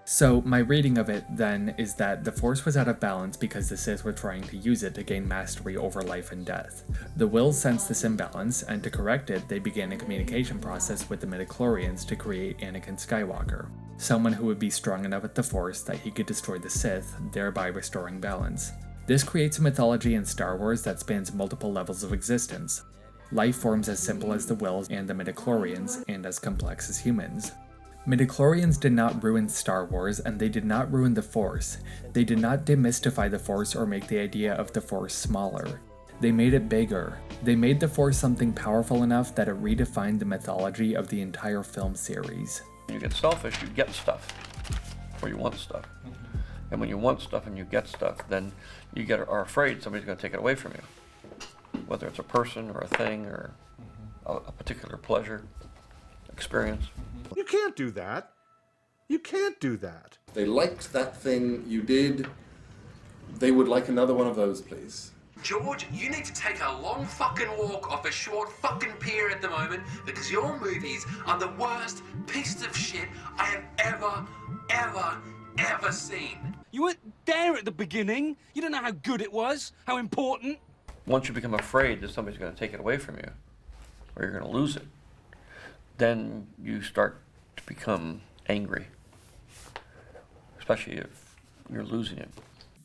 So my reading of it, then, is that the Force was out of balance because the Sith were trying to use it to gain mastery over life and death. The Whills sensed this imbalance, and to correct it, they began a communication process with the midichlorians to create Anakin Skywalker, someone who would be strong enough with the Force that he could destroy the Sith, thereby restoring balance. This creates a mythology in Star Wars that spans multiple levels of existence. Life forms as simple as the Whills and the midichlorians, and as complex as humans. Midichlorians did not ruin Star Wars, and they did not ruin the Force. They did not demystify the Force or make the idea of the Force smaller. They made it bigger. They made the Force something powerful enough that it redefined the mythology of the entire film series. When you get selfish, you get stuff, or you want stuff. And when you want stuff and you get stuff, then you are afraid somebody's going to take it away from you. Whether it's a person or a thing or a particular pleasure, experience. You can't do that. You can't do that. They liked that thing you did. They would like another one of those, please. George, you need to take a long fucking walk off a short fucking pier at the moment because your movies are the worst piece of shit I have ever seen. You weren't there at the beginning. You don't know how good it was, how important. Once you become afraid that somebody's going to take it away from you, or you're going to lose it, then you start to become angry, especially if you're losing it.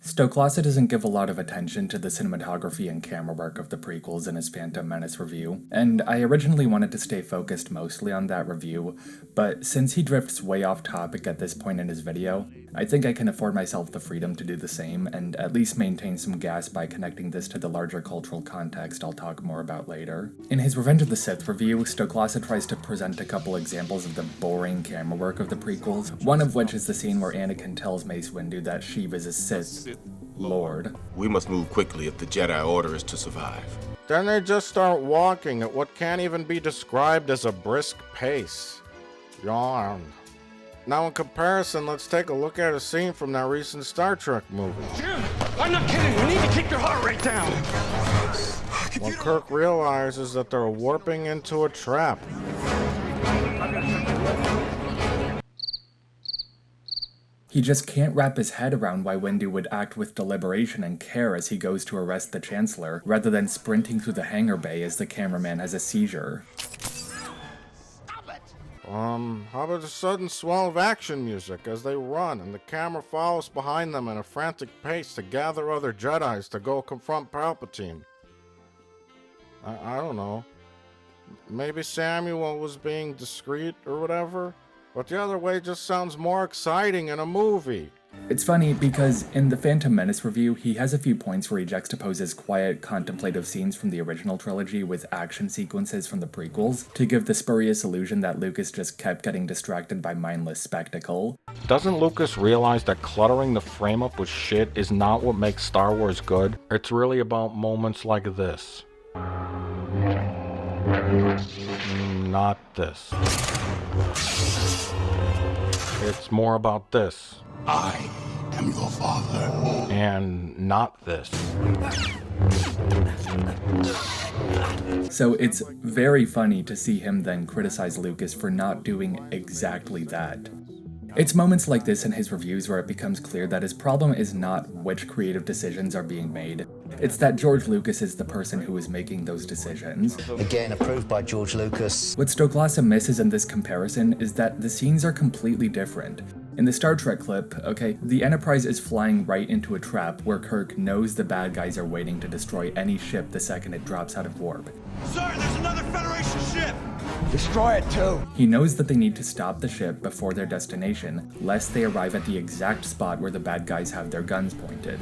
Stoklasa doesn't give a lot of attention to the cinematography and camera work of the prequels in his Phantom Menace review, and I originally wanted to stay focused mostly on that review, but since he drifts way off topic at this point in his video, I think I can afford myself the freedom to do the same and at least maintain some gas by connecting this to the larger cultural context I'll talk more about later. In his Revenge of the Sith review, Stoklasa tries to present a couple examples of the boring camera work of the prequels, one of which is the scene where Anakin tells Mace Windu that Sheev is a Sith Lord. We must move quickly if the Jedi Order is to survive. Then they just start walking at what can't even be described as a brisk pace. Yawn. Now in comparison, let's take a look at a scene from that recent Star Trek movie. Jim, I'm not kidding. We need to keep your heart rate down. When Kirk realizes that they're warping into a trap. He just can't wrap his head around why Windu would act with deliberation and care as he goes to arrest the Chancellor, rather than sprinting through the hangar bay as the cameraman has a seizure. How about a sudden swell of action music as they run and the camera follows behind them at a frantic pace to gather other Jedis to go confront Palpatine? I don't know. Maybe Samuel was being discreet or whatever, but the other way just sounds more exciting in a movie. It's funny because in the Phantom Menace review, he has a few points where he juxtaposes quiet, contemplative scenes from the original trilogy with action sequences from the prequels to give the spurious illusion that Lucas just kept getting distracted by mindless spectacle. Doesn't Lucas realize that cluttering the frame up with shit is not what makes Star Wars good? It's really about moments like this. Not this. It's more about this. I am your father. And not this. So it's very funny to see him then criticize Lucas for not doing exactly that. It's moments like this in his reviews where it becomes clear that his problem is not which creative decisions are being made. It's that George Lucas is the person who is making those decisions. Again, approved by George Lucas. What Stoklasa misses in this comparison is that the scenes are completely different. In the Star Trek clip, okay, the Enterprise is flying right into a trap where Kirk knows the bad guys are waiting to destroy any ship the second it drops out of warp. Sir, there's another Federation ship! Destroy it too! He knows that they need to stop the ship before their destination, lest they arrive at the exact spot where the bad guys have their guns pointed.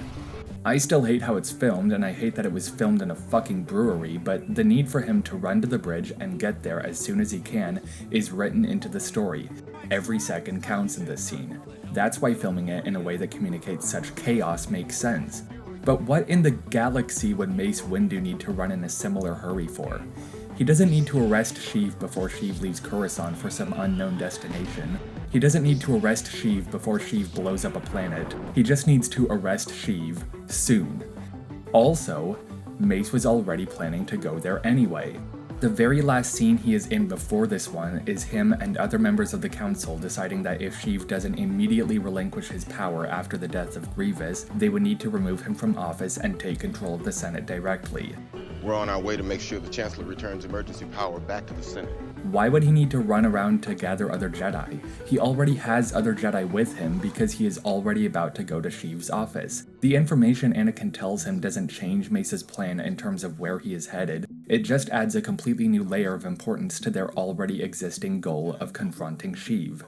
I still hate how it's filmed, and I hate that it was filmed in a fucking brewery, but the need for him to run to the bridge and get there as soon as he can is written into the story. Every second counts in this scene. That's why filming it in a way that communicates such chaos makes sense. But what in the galaxy would Mace Windu need to run in a similar hurry for? He doesn't need to arrest Sheev before Sheev leaves Coruscant for some unknown destination. He doesn't need to arrest Sheev before Sheev blows up a planet. He just needs to arrest Sheev soon. Also, Mace was already planning to go there anyway. The very last scene he is in before this one is him and other members of the council deciding that if Sheev doesn't immediately relinquish his power after the death of Grievous, they would need to remove him from office and take control of the Senate directly. We're on our way to make sure the Chancellor returns emergency power back to the Senate. Why would he need to run around to gather other Jedi? He already has other Jedi with him because he is already about to go to Sheev's office. The information Anakin tells him doesn't change Mace's plan in terms of where he is headed. It just adds a completely new layer of importance to their already existing goal of confronting Sheev.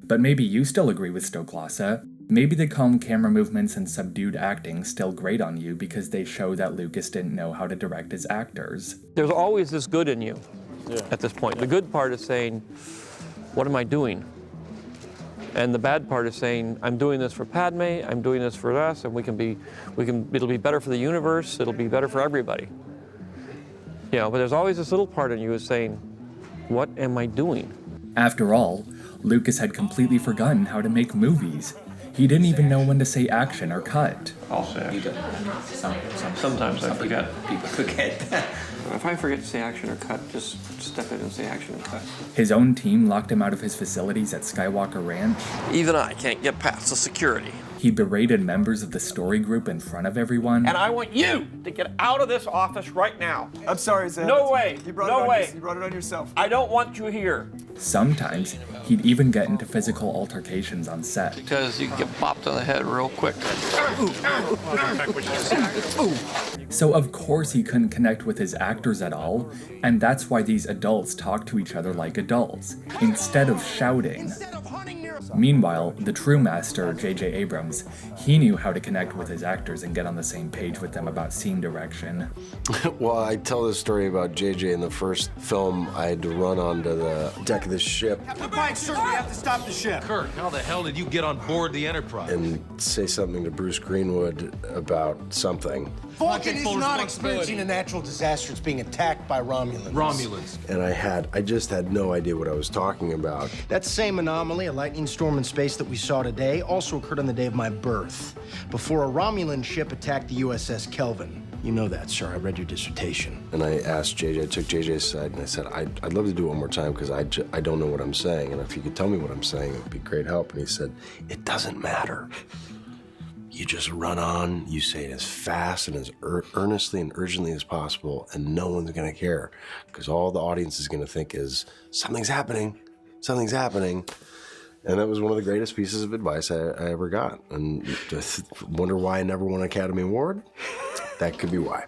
But maybe you still agree with Stoklasa. Maybe the calm camera movements and subdued acting still grate on you because they show that Lucas didn't know how to direct his actors. There's always this good in you at this point. The good part is saying, what am I doing? And the bad part is saying, I'm doing this for Padme, I'm doing this for us, and it'll be better for the universe, it'll be better for everybody. You know, but there's always this little part in you is saying, what am I doing? After all, Lucas had completely forgotten how to make movies. He didn't even know when to say action or cut. I'll say action. Sometimes I forget. People forget. If I forget to say action or cut, just step in and say action and cut. His own team locked him out of his facilities at Skywalker Ranch. Even I can't get past the security. He berated members of the story group in front of everyone. And I want you to get out of this office right now. I'm sorry, Zed. No way. You brought it on yourself. I don't want you here. Sometimes, he'd even get into physical altercations on set. Because you get bopped on the head real quick. So of course he couldn't connect with his actors at all, and that's why these adults talk to each other like adults, instead of shouting. Instead of hunting near Meanwhile, the true master, J.J. Abrams, he knew how to connect with his actors and get on the same page with them about scene direction. Well, I tell this story about J.J. in the first film. I had to run onto the deck of this ship. Captain Pike, sir, we have to stop the ship. Kirk, how the hell did you get on board the Enterprise? And say something to Bruce Greenwood about something. Vulcan is not experiencing a natural disaster. It's being attacked by Romulans. And I just had no idea what I was talking about. That same anomaly, a lightning storm in space that we saw today, also occurred on the day of my birth, before a Romulan ship attacked the USS Kelvin. You know that, sir. I read your dissertation. And I asked JJ, I took JJ's side, and I said, I'd love to do it one more time because I don't know what I'm saying. And if you could tell me what I'm saying, it would be great help. And he said, it doesn't matter. You just run on, you say it as fast and as earnestly and urgently as possible, and no one's gonna care. Because all the audience is gonna think is, something's happening. And that was one of the greatest pieces of advice I ever got. And wonder why I never won an Academy Award? That could be why.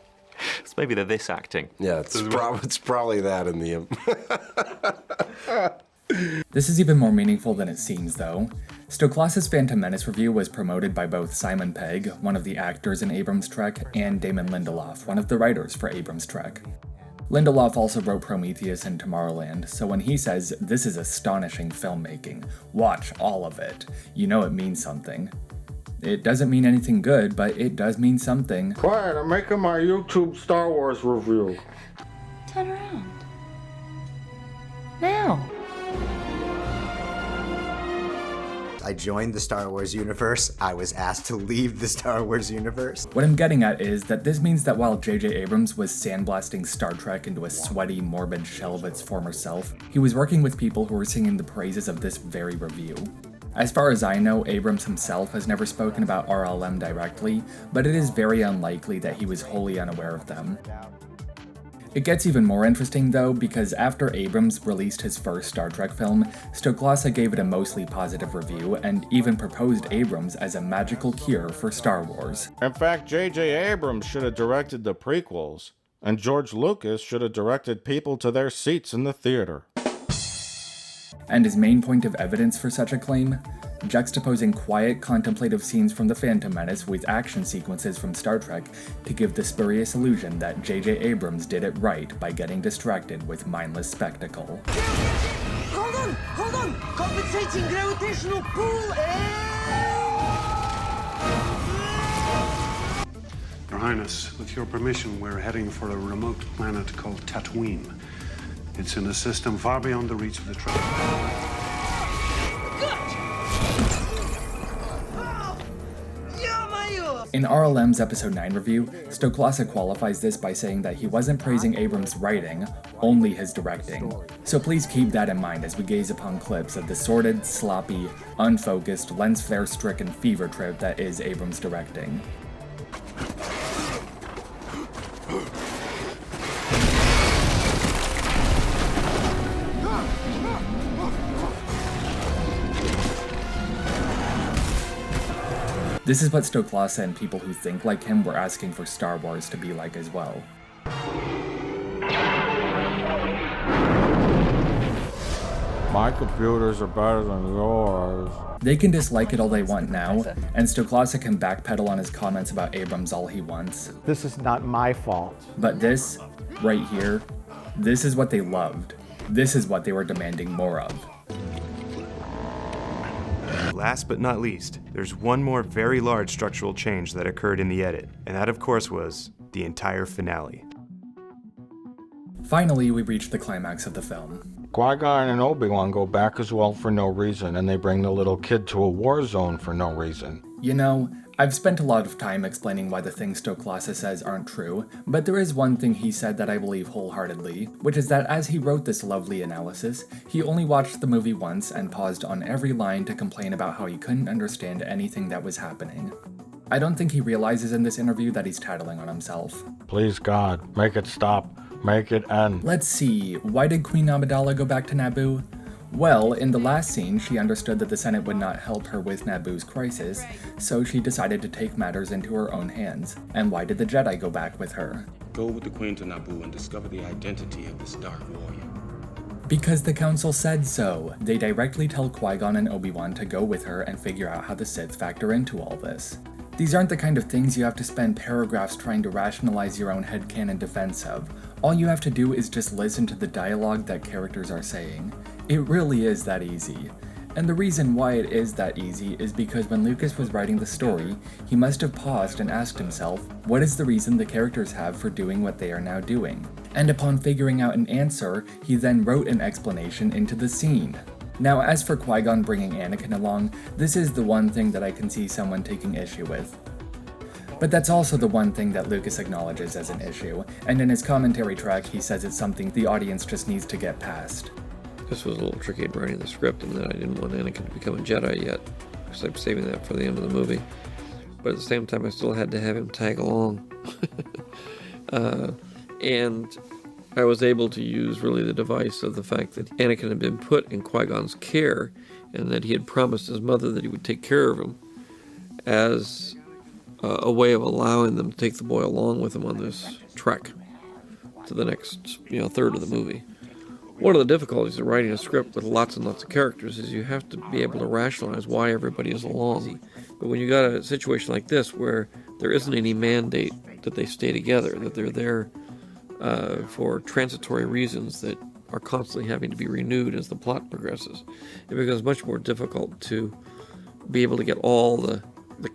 It's maybe this acting. Yeah, it's probably that in the... This is even more meaningful than it seems, though. Stoklass's Phantom Menace review was promoted by both Simon Pegg, one of the actors in Abrams' Trek, and Damon Lindelof, one of the writers for Abrams' Trek. Lindelof also wrote Prometheus and Tomorrowland, so when he says, "This is astonishing filmmaking, watch all of it," you know it means something. It doesn't mean anything good, but it does mean something. Quiet, I'm making my YouTube Star Wars review. Turn around. Now. I joined the Star Wars universe. I was asked to leave the Star Wars universe. What I'm getting at is that this means that while J.J. Abrams was sandblasting Star Trek into a sweaty, morbid shell of its former self, he was working with people who were singing the praises of this very review. As far as I know, Abrams himself has never spoken about RLM directly, but it is very unlikely that he was wholly unaware of them. It gets even more interesting though, because after Abrams released his first Star Trek film, Stoklasa gave it a mostly positive review and even proposed Abrams as a magical cure for Star Wars. In fact, J.J. Abrams should have directed the prequels, and George Lucas should have directed people to their seats in the theater. And his main point of evidence for such a claim? Juxtaposing quiet, contemplative scenes from The Phantom Menace with action sequences from Star Trek to give the spurious illusion that J.J. Abrams did it right by getting distracted with mindless spectacle. Hold on! Compensating gravitational pull Your Highness, with your permission, we're heading for a remote planet called Tatooine. It's in a system far beyond the reach of the traveler. In RLM's Episode 9 review, Stoklasa qualifies this by saying that he wasn't praising Abrams' writing, only his directing. So please keep that in mind as we gaze upon clips of the sordid, sloppy, unfocused, lens flare-stricken fever trip that is Abrams' directing. This is what Stoklasa and people who think like him were asking for Star Wars to be like as well. My computers are better than yours. They can dislike it all they want now, and Stoklasa can backpedal on his comments about Abrams all he wants. This is not my fault. But this, right here, this is what they loved. This is what they were demanding more of. Last but not least, there's one more very large structural change that occurred in the edit, and that of course was the entire finale. Finally, we reach the climax of the film. Qui-Gon and Obi-Wan go back as well for no reason, and they bring the little kid to a war zone for no reason. You know, I've spent a lot of time explaining why the things Stoklasa says aren't true, but there is one thing he said that I believe wholeheartedly, which is that as he wrote this lovely analysis, he only watched the movie once and paused on every line to complain about how he couldn't understand anything that was happening. I don't think he realizes in this interview that he's tattling on himself. Please God, make it stop. Make it end. Let's see, why did Queen Amidala go back to Naboo? Well, in the last scene, she understood that the Senate would not help her with Naboo's crisis, so she decided to take matters into her own hands. And why did the Jedi go back with her? Go with the Queen to Naboo and discover the identity of this Dark Warrior. Because the council said so. They directly tell Qui-Gon and Obi-Wan to go with her and figure out how the Sith factor into all this. These aren't the kind of things you have to spend paragraphs trying to rationalize your own headcanon defense of. All you have to do is just listen to the dialogue that characters are saying. It really is that easy. And the reason why it is that easy is because when Lucas was writing the story, he must have paused and asked himself, what is the reason the characters have for doing what they are now doing? And upon figuring out an answer, he then wrote an explanation into the scene. Now, as for Qui-Gon bringing Anakin along, this is the one thing that I can see someone taking issue with. But that's also the one thing that Lucas acknowledges as an issue, and in his commentary track he says it's something the audience just needs to get past. This was a little tricky in writing the script, and that I didn't want Anakin to become a Jedi yet, because I'm saving that for the end of the movie. But at the same time, I still had to have him tag along. And I was able to use really the device of the fact that Anakin had been put in Qui-Gon's care, and that he had promised his mother that he would take care of him, as a way of allowing them to take the boy along with him on this trek to the next, third of the movie. One of the difficulties of writing a script with lots and lots of characters is you have to be able to rationalize why everybody is along. But when you got a situation like this where there isn't any mandate that they stay together, that they're there for transitory reasons that are constantly having to be renewed as the plot progresses, it becomes much more difficult to be able to get all the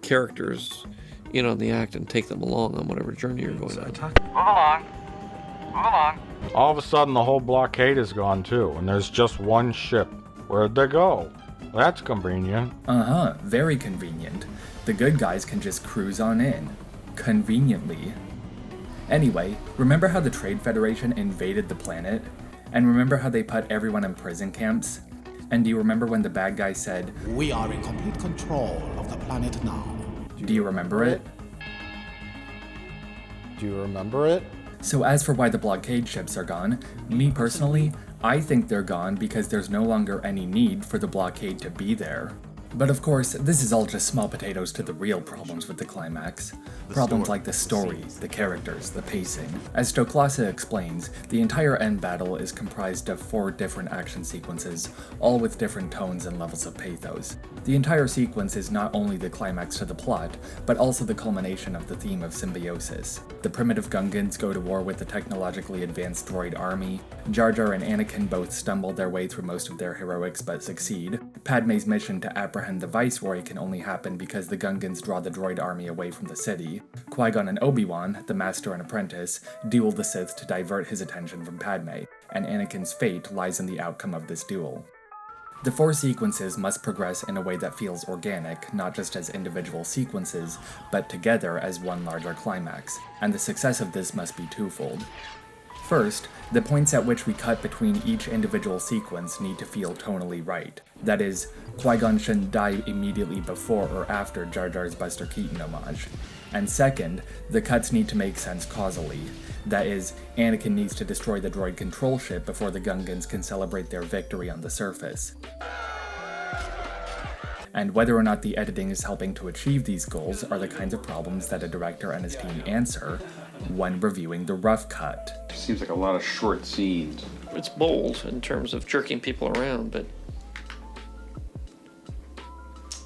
characters in on the act and take them along on whatever journey you're going on. Move along. All of a sudden, the whole blockade is gone too, and there's just one ship. Where'd they go? That's convenient. Very convenient. The good guys can just cruise on in. Conveniently. Anyway, remember how the Trade Federation invaded the planet? And remember how they put everyone in prison camps? And do you remember when the bad guy said, "We are in complete control of the planet now"? Do you remember it? Do you remember it? So as for why the blockade ships are gone, me personally, I think they're gone because there's no longer any need for the blockade to be there. But of course, this is all just small potatoes to the real problems with the climax. Problems like the story, the characters, the pacing. As Stoklasa explains, the entire end battle is comprised of 4 different action sequences, all with different tones and levels of pathos. The entire sequence is not only the climax to the plot, but also the culmination of the theme of symbiosis. The primitive Gungans go to war with the technologically advanced droid army, Jar Jar and Anakin both stumble their way through most of their heroics but succeed, Padme's mission to apprehend the Viceroy can only happen because the Gungans draw the droid army away from the city, Qui-Gon and Obi-Wan, the master and apprentice, duel the Sith to divert his attention from Padme, and Anakin's fate lies in the outcome of this duel. The 4 sequences must progress in a way that feels organic, not just as individual sequences, but together as one larger climax, and the success of this must be twofold. First, the points at which we cut between each individual sequence need to feel tonally right. That is, Qui-Gon shouldn't die immediately before or after Jar Jar's Buster Keaton homage. And second, the cuts need to make sense causally. That is, Anakin needs to destroy the droid control ship before the Gungans can celebrate their victory on the surface. And whether or not the editing is helping to achieve these goals are the kinds of problems that a director and his team answer when reviewing the rough cut. Seems like a lot of short scenes. It's bold in terms of jerking people around, but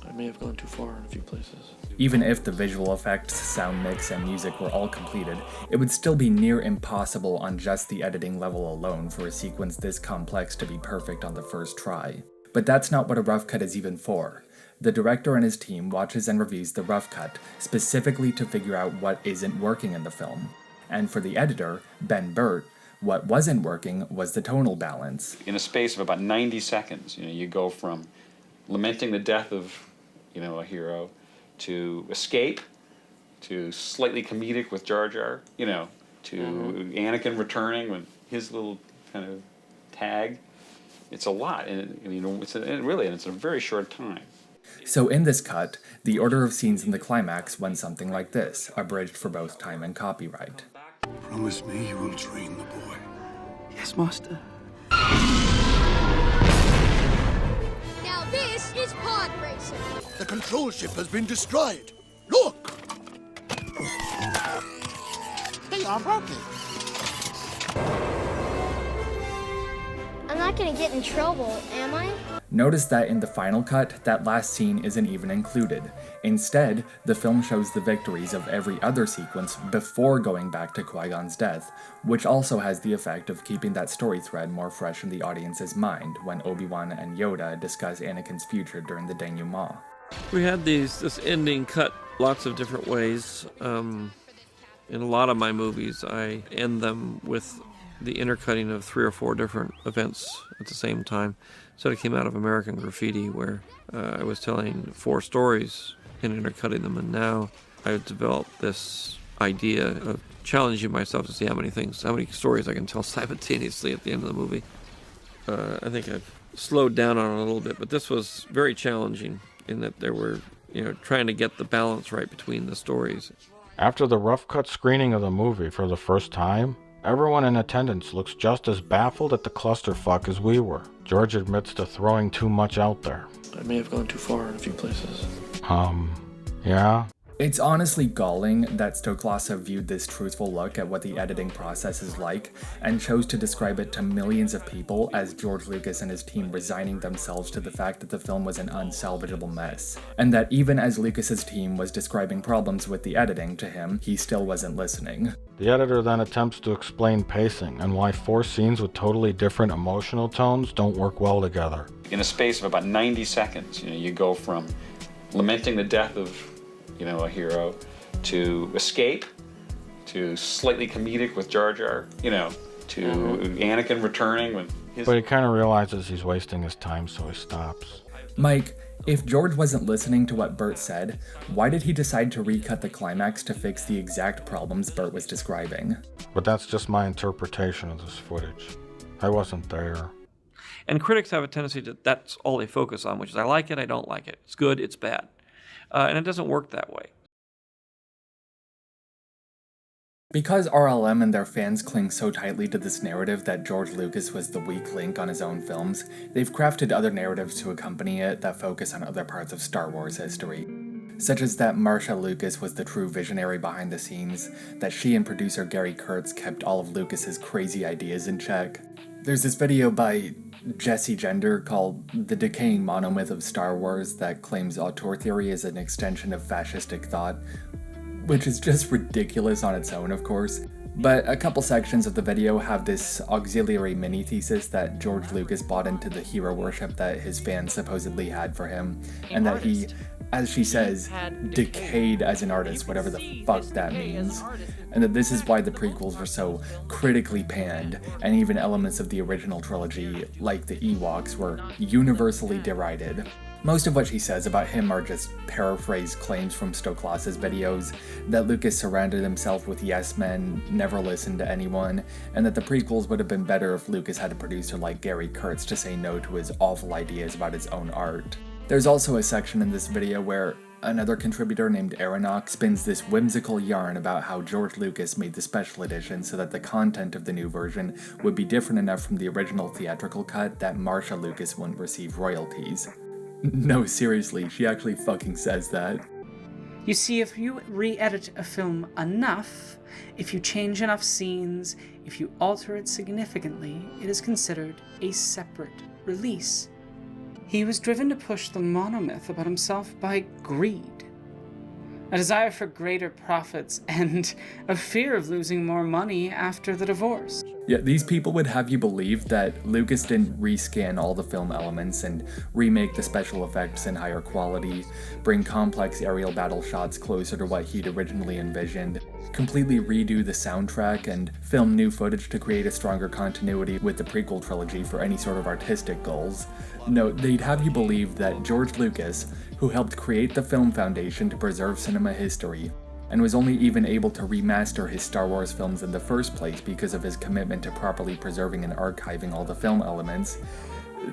I may have gone too far in a few places. Even if the visual effects, sound mix, and music were all completed, it would still be near impossible on just the editing level alone for a sequence this complex to be perfect on the first try. But that's not what a rough cut is even for. The director and his team watches and reviews the rough cut specifically to figure out what isn't working in the film. And for the editor, Ben Burtt, what wasn't working was the tonal balance. In a space of about 90 seconds, you go from lamenting the death of, a hero, to escape, to slightly comedic with Jar Jar, to Anakin returning with his little kind of tag. It's a lot, and it's a very short time. So in this cut, the order of scenes in the climax went something like this, abridged for both time and copyright. Promise me you will train the boy. Yes, Master. Now this is pod racing. The control ship has been destroyed. Look! They are broken. I'm not gonna get in trouble, am I? Notice that in the final cut, that last scene isn't even included. Instead, the film shows the victories of every other sequence before going back to Qui-Gon's death, which also has the effect of keeping that story thread more fresh in the audience's mind when Obi-Wan and Yoda discuss Anakin's future during the denouement. We had this ending cut lots of different ways. In a lot of my movies, I end them with the intercutting of 3 or 4 different events at the same time. So it came out of American Graffiti, where I was telling 4 stories and intercutting them, and now I've developed this idea of challenging myself to see how many stories I can tell simultaneously at the end of the movie. I think I've slowed down on it a little bit, but this was very challenging in that there were, trying to get the balance right between the stories. After the rough cut screening of the movie for the first time, everyone in attendance looks just as baffled at the clusterfuck as we were. George admits to throwing too much out there. I may have gone too far in a few places. Yeah? It's honestly galling that Stoklasa viewed this truthful look at what the editing process is like and chose to describe it to millions of people as George Lucas and his team resigning themselves to the fact that the film was an unsalvageable mess, and that even as Lucas's team was describing problems with the editing to him, he still wasn't listening. The editor then attempts to explain pacing and why 4 scenes with totally different emotional tones don't work well together. In a space of about 90 seconds, you go from lamenting the death of a hero, to escape, to slightly comedic with Jar Jar, to Anakin returning when his... But he kind of realizes he's wasting his time, so he stops. Mike, if George wasn't listening to what Bert said, why did he decide to recut the climax to fix the exact problems Bert was describing? But that's just my interpretation of this footage. I wasn't there. And critics have a tendency that's all they focus on, which is I like it, I don't like it. It's good, it's bad. And it doesn't work that way. Because RLM and their fans cling so tightly to this narrative that George Lucas was the weak link on his own films, they've crafted other narratives to accompany it that focus on other parts of Star Wars history. Such as that Marcia Lucas was the true visionary behind the scenes, that she and producer Gary Kurtz kept all of Lucas's crazy ideas in check. There's this video by Jesse Gender called The Decaying Monomyth of Star Wars that claims auteur theory is an extension of fascistic thought, which is just ridiculous on its own, of course. But a couple sections of the video have this auxiliary mini-thesis that George Lucas bought into the hero worship that his fans supposedly had for him, and that he, as she says, decayed as an artist, whatever the fuck that means. And that this is why the prequels were so critically panned, and even elements of the original trilogy, like the Ewoks, were universally derided. Most of what she says about him are just paraphrased claims from Stoklasa's videos, that Lucas surrounded himself with yes men, never listened to anyone, and that the prequels would have been better if Lucas had a producer like Gary Kurtz to say no to his awful ideas about his own art. There's also a section in this video where another contributor named Aronok spins this whimsical yarn about how George Lucas made the special edition so that the content of the new version would be different enough from the original theatrical cut that Marcia Lucas wouldn't receive royalties. No, seriously, she actually fucking says that. You see, if you re-edit a film enough, if you change enough scenes, if you alter it significantly, it is considered a separate release. He was driven to push the monomyth about himself by greed, a desire for greater profits, and a fear of losing more money after the divorce. Yeah, these people would have you believe that Lucas didn't rescan all the film elements and remake the special effects in higher quality, bring complex aerial battle shots closer to what he'd originally envisioned, completely redo the soundtrack, and film new footage to create a stronger continuity with the prequel trilogy for any sort of artistic goals. No, they'd have you believe that George Lucas, who helped create the Film Foundation to preserve cinema history, and was only even able to remaster his Star Wars films in the first place because of his commitment to properly preserving and archiving all the film elements,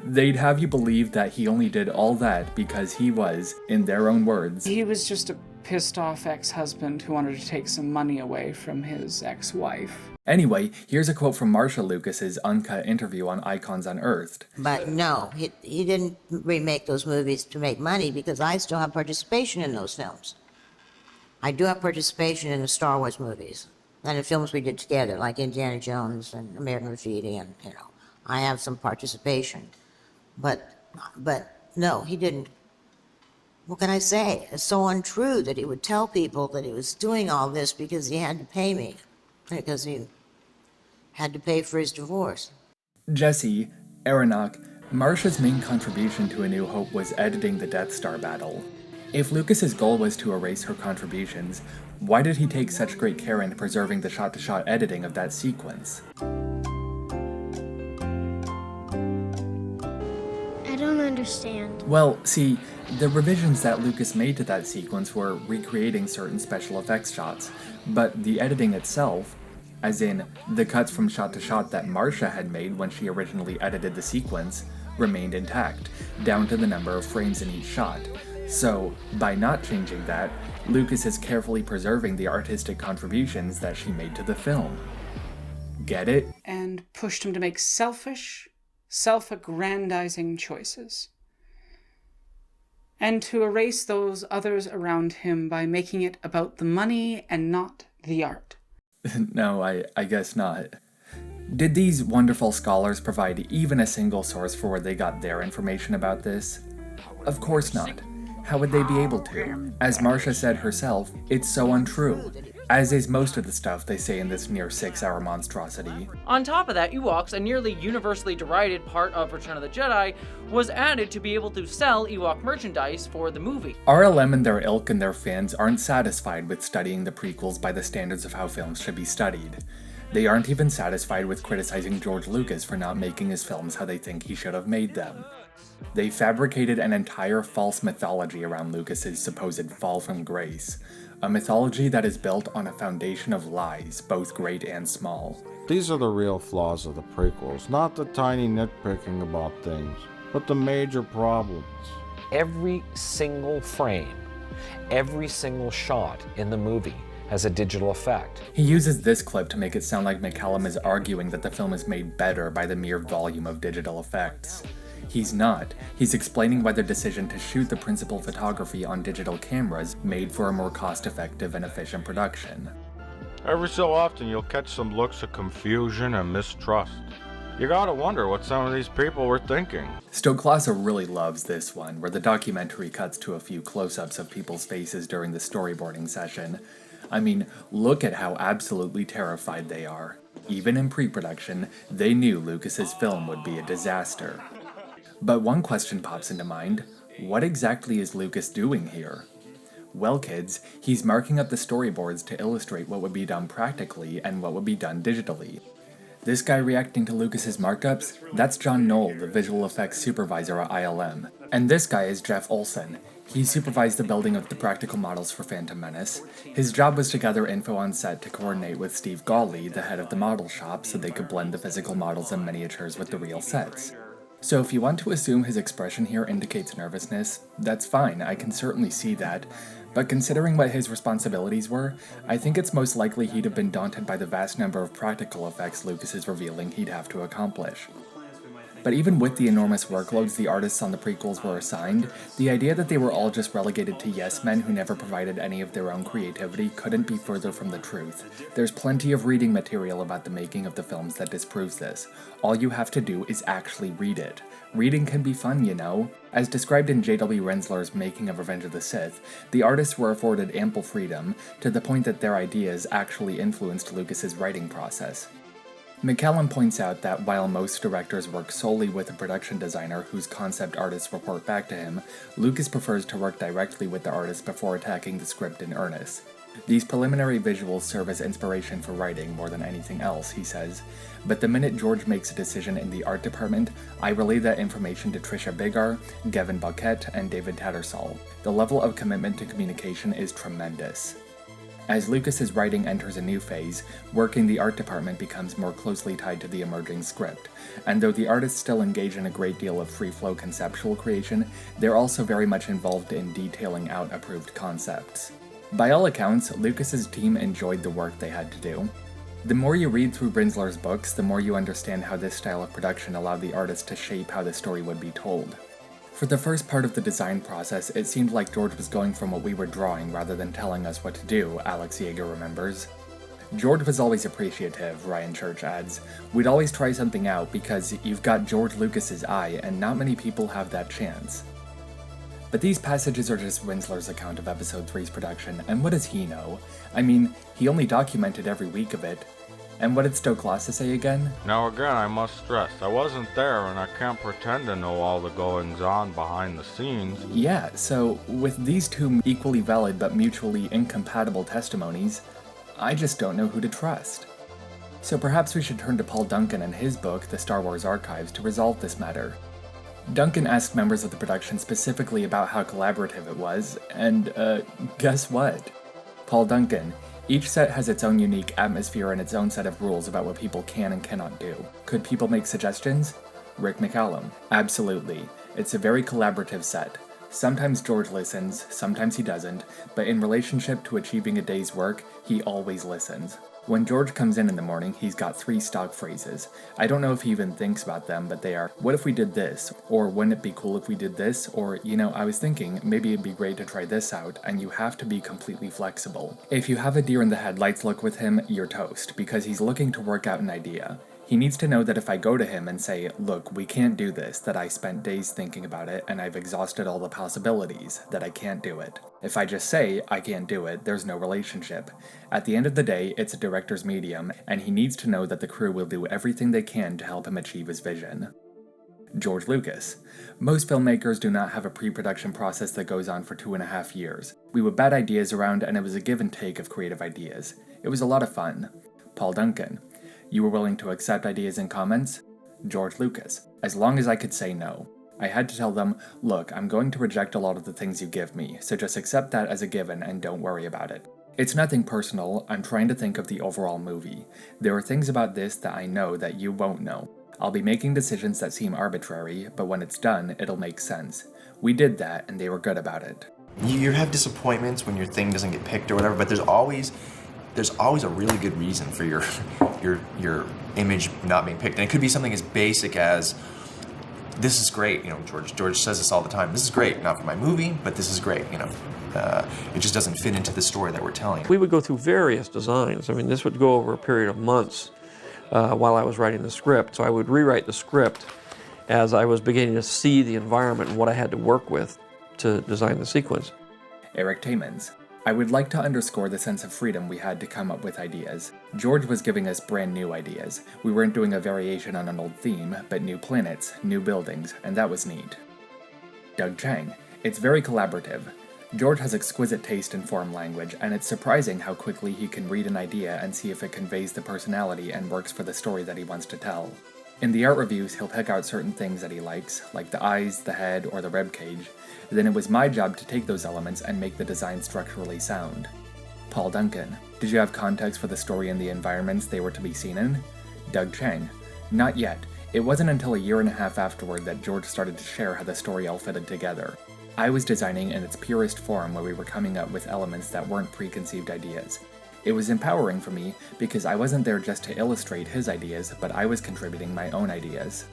they'd have you believe that he only did all that because he was, in their own words, he was just a pissed-off ex-husband who wanted to take some money away from his ex-wife. Anyway, here's a quote from Marcia Lucas's uncut interview on Icons Unearthed. But no, he didn't remake those movies to make money because I still have participation in those films. I do have participation in the Star Wars movies and the films we did together, like Indiana Jones and American Graffiti and, I have some participation. But no, he didn't. What can I say? It's so untrue that he would tell people that he was doing all this because he had to pay me, because he had to pay for his divorce. Jesse, Aronach, Marsha's main contribution to A New Hope was editing the Death Star battle. If Lucas's goal was to erase her contributions, why did he take such great care in preserving the shot-to-shot editing of that sequence? I don't understand. Well, see, the revisions that Lucas made to that sequence were recreating certain special effects shots, but the editing itself, as in the cuts from shot to shot that Marsha had made when she originally edited the sequence, remained intact, down to the number of frames in each shot. So, by not changing that, Lucas is carefully preserving the artistic contributions that she made to the film. Get it? And pushed him to make selfish, self-aggrandizing choices. And to erase those others around him by making it about the money and not the art. No, I guess not. Did these wonderful scholars provide even a single source for where they got their information about this? Of course not. How would they be able to? As Marsha said herself, it's so untrue. As is most of the stuff they say in this near 6-hour monstrosity. On top of that, Ewoks, a nearly universally derided part of Return of the Jedi, was added to be able to sell Ewok merchandise for the movie. RLM and their ilk and their fans aren't satisfied with studying the prequels by the standards of how films should be studied. They aren't even satisfied with criticizing George Lucas for not making his films how they think he should have made them. They fabricated an entire false mythology around Lucas's supposed fall from grace. A mythology that is built on a foundation of lies, both great and small. These are the real flaws of the prequels, not the tiny nitpicking about things, but the major problems. Every single frame, every single shot in the movie has a digital effect. He uses this clip to make it sound like McCallum is arguing that the film is made better by the mere volume of digital effects. He's not. He's explaining why their decision to shoot the principal photography on digital cameras made for a more cost-effective and efficient production. Every so often you'll catch some looks of confusion and mistrust. You gotta wonder what some of these people were thinking. Stoklasa really loves this one, where the documentary cuts to a few close-ups of people's faces during the storyboarding session. I mean, look at how absolutely terrified they are. Even in pre-production, they knew Lucas's film would be a disaster. But one question pops into mind: what exactly is Lucas doing here? Well, kids, he's marking up the storyboards to illustrate what would be done practically and what would be done digitally. This guy reacting to Lucas's markups, that's John Knoll, the visual effects supervisor at ILM. And this guy is Jeff Olson. He supervised the building of the practical models for Phantom Menace. His job was to gather info on set to coordinate with Steve Gawley, the head of the model shop, so they could blend the physical models and miniatures with the real sets. So if you want to assume his expression here indicates nervousness, that's fine, I can certainly see that. But considering what his responsibilities were, I think it's most likely he'd have been daunted by the vast number of practical effects Lucas is revealing he'd have to accomplish. But even with the enormous workloads the artists on the prequels were assigned, the idea that they were all just relegated to yes men who never provided any of their own creativity couldn't be further from the truth. There's plenty of reading material about the making of the films that disproves this. All you have to do is actually read it. Reading can be fun, you know. As described in J.W. Rensler's Making of Revenge of the Sith, the artists were afforded ample freedom, to the point that their ideas actually influenced Lucas's writing process. McCallum points out that while most directors work solely with a production designer whose concept artists report back to him, Lucas prefers to work directly with the artist before attacking the script in earnest. These preliminary visuals serve as inspiration for writing more than anything else, he says, but the minute George makes a decision in the art department, I relay that information to Tricia Bigar, Gavin Buckett, and David Tattersall. The level of commitment to communication is tremendous. As Lucas's writing enters a new phase, work in the art department becomes more closely tied to the emerging script, and though the artists still engage in a great deal of free-flow conceptual creation, they're also very much involved in detailing out approved concepts. By all accounts, Lucas's team enjoyed the work they had to do. The more you read through Rensler's books, the more you understand how this style of production allowed the artist to shape how the story would be told. For the first part of the design process, it seemed like George was going from what we were drawing rather than telling us what to do, Alex Yeager remembers. George was always appreciative, Ryan Church adds. We'd always try something out because you've got George Lucas's eye and not many people have that chance. But these passages are just Winsler's account of Episode 3's production, and what does he know? I mean, he only documented every week of it. And what did Stoklasa say again? Now again, I must stress, I wasn't there and I can't pretend to know all the goings-on behind the scenes. Yeah, so with these two equally valid but mutually incompatible testimonies, I just don't know who to trust. So perhaps we should turn to Paul Duncan and his book, The Star Wars Archives, to resolve this matter. Duncan asked members of the production specifically about how collaborative it was, and guess what? Paul Duncan, each set has its own unique atmosphere and its own set of rules about what people can and cannot do. Could people make suggestions? Rick McCallum, absolutely. It's a very collaborative set. Sometimes George listens, sometimes he doesn't, but in relationship to achieving a day's work, he always listens. When George comes in the morning, he's got 3 stock phrases. I don't know if he even thinks about them, but they are, what if we did this? Or wouldn't it be cool if we did this? Or, I was thinking, maybe it'd be great to try this out, and you have to be completely flexible. If you have a deer in the headlights look with him, you're toast, because he's looking to work out an idea. He needs to know that if I go to him and say, look, we can't do this, that I spent days thinking about it and I've exhausted all the possibilities, that I can't do it. If I just say, I can't do it, there's no relationship. At the end of the day, it's a director's medium, and he needs to know that the crew will do everything they can to help him achieve his vision. George Lucas. Most filmmakers do not have a pre-production process that goes on for 2.5 years. We would bat ideas around and it was a give and take of creative ideas. It was a lot of fun. Paul Duncan. You were willing to accept ideas and comments? George Lucas. As long as I could say no. I had to tell them, look, I'm going to reject a lot of the things you give me, so just accept that as a given and don't worry about it. It's nothing personal, I'm trying to think of the overall movie. There are things about this that I know that you won't know. I'll be making decisions that seem arbitrary, but when it's done, it'll make sense. We did that, and they were good about it. You have disappointments when your thing doesn't get picked or whatever, but there's always a really good reason for your image not being picked. And it could be something as basic as, this is great, George says this all the time, this is great, not for my movie, but this is great, it just doesn't fit into the story that we're telling. We would go through various designs. I mean, this would go over a period of months while I was writing the script. So I would rewrite the script as I was beginning to see the environment and what I had to work with to design the sequence. Eric Taymans. I would like to underscore the sense of freedom we had to come up with ideas. George was giving us brand new ideas. We weren't doing a variation on an old theme, but new planets, new buildings, and that was neat. Doug Chang. It's very collaborative. George has exquisite taste in foreign language, and it's surprising how quickly he can read an idea and see if it conveys the personality and works for the story that he wants to tell. In the art reviews, he'll pick out certain things that he likes, like the eyes, the head, or the ribcage. Then it was my job to take those elements and make the design structurally sound. Paul Duncan. Did you have context for the story and the environments they were to be seen in? Doug Chang. Not yet. It wasn't until 1.5 years afterward that George started to share how the story all fitted together. I was designing in its purest form where we were coming up with elements that weren't preconceived ideas. It was empowering for me because I wasn't there just to illustrate his ideas, but I was contributing my own ideas.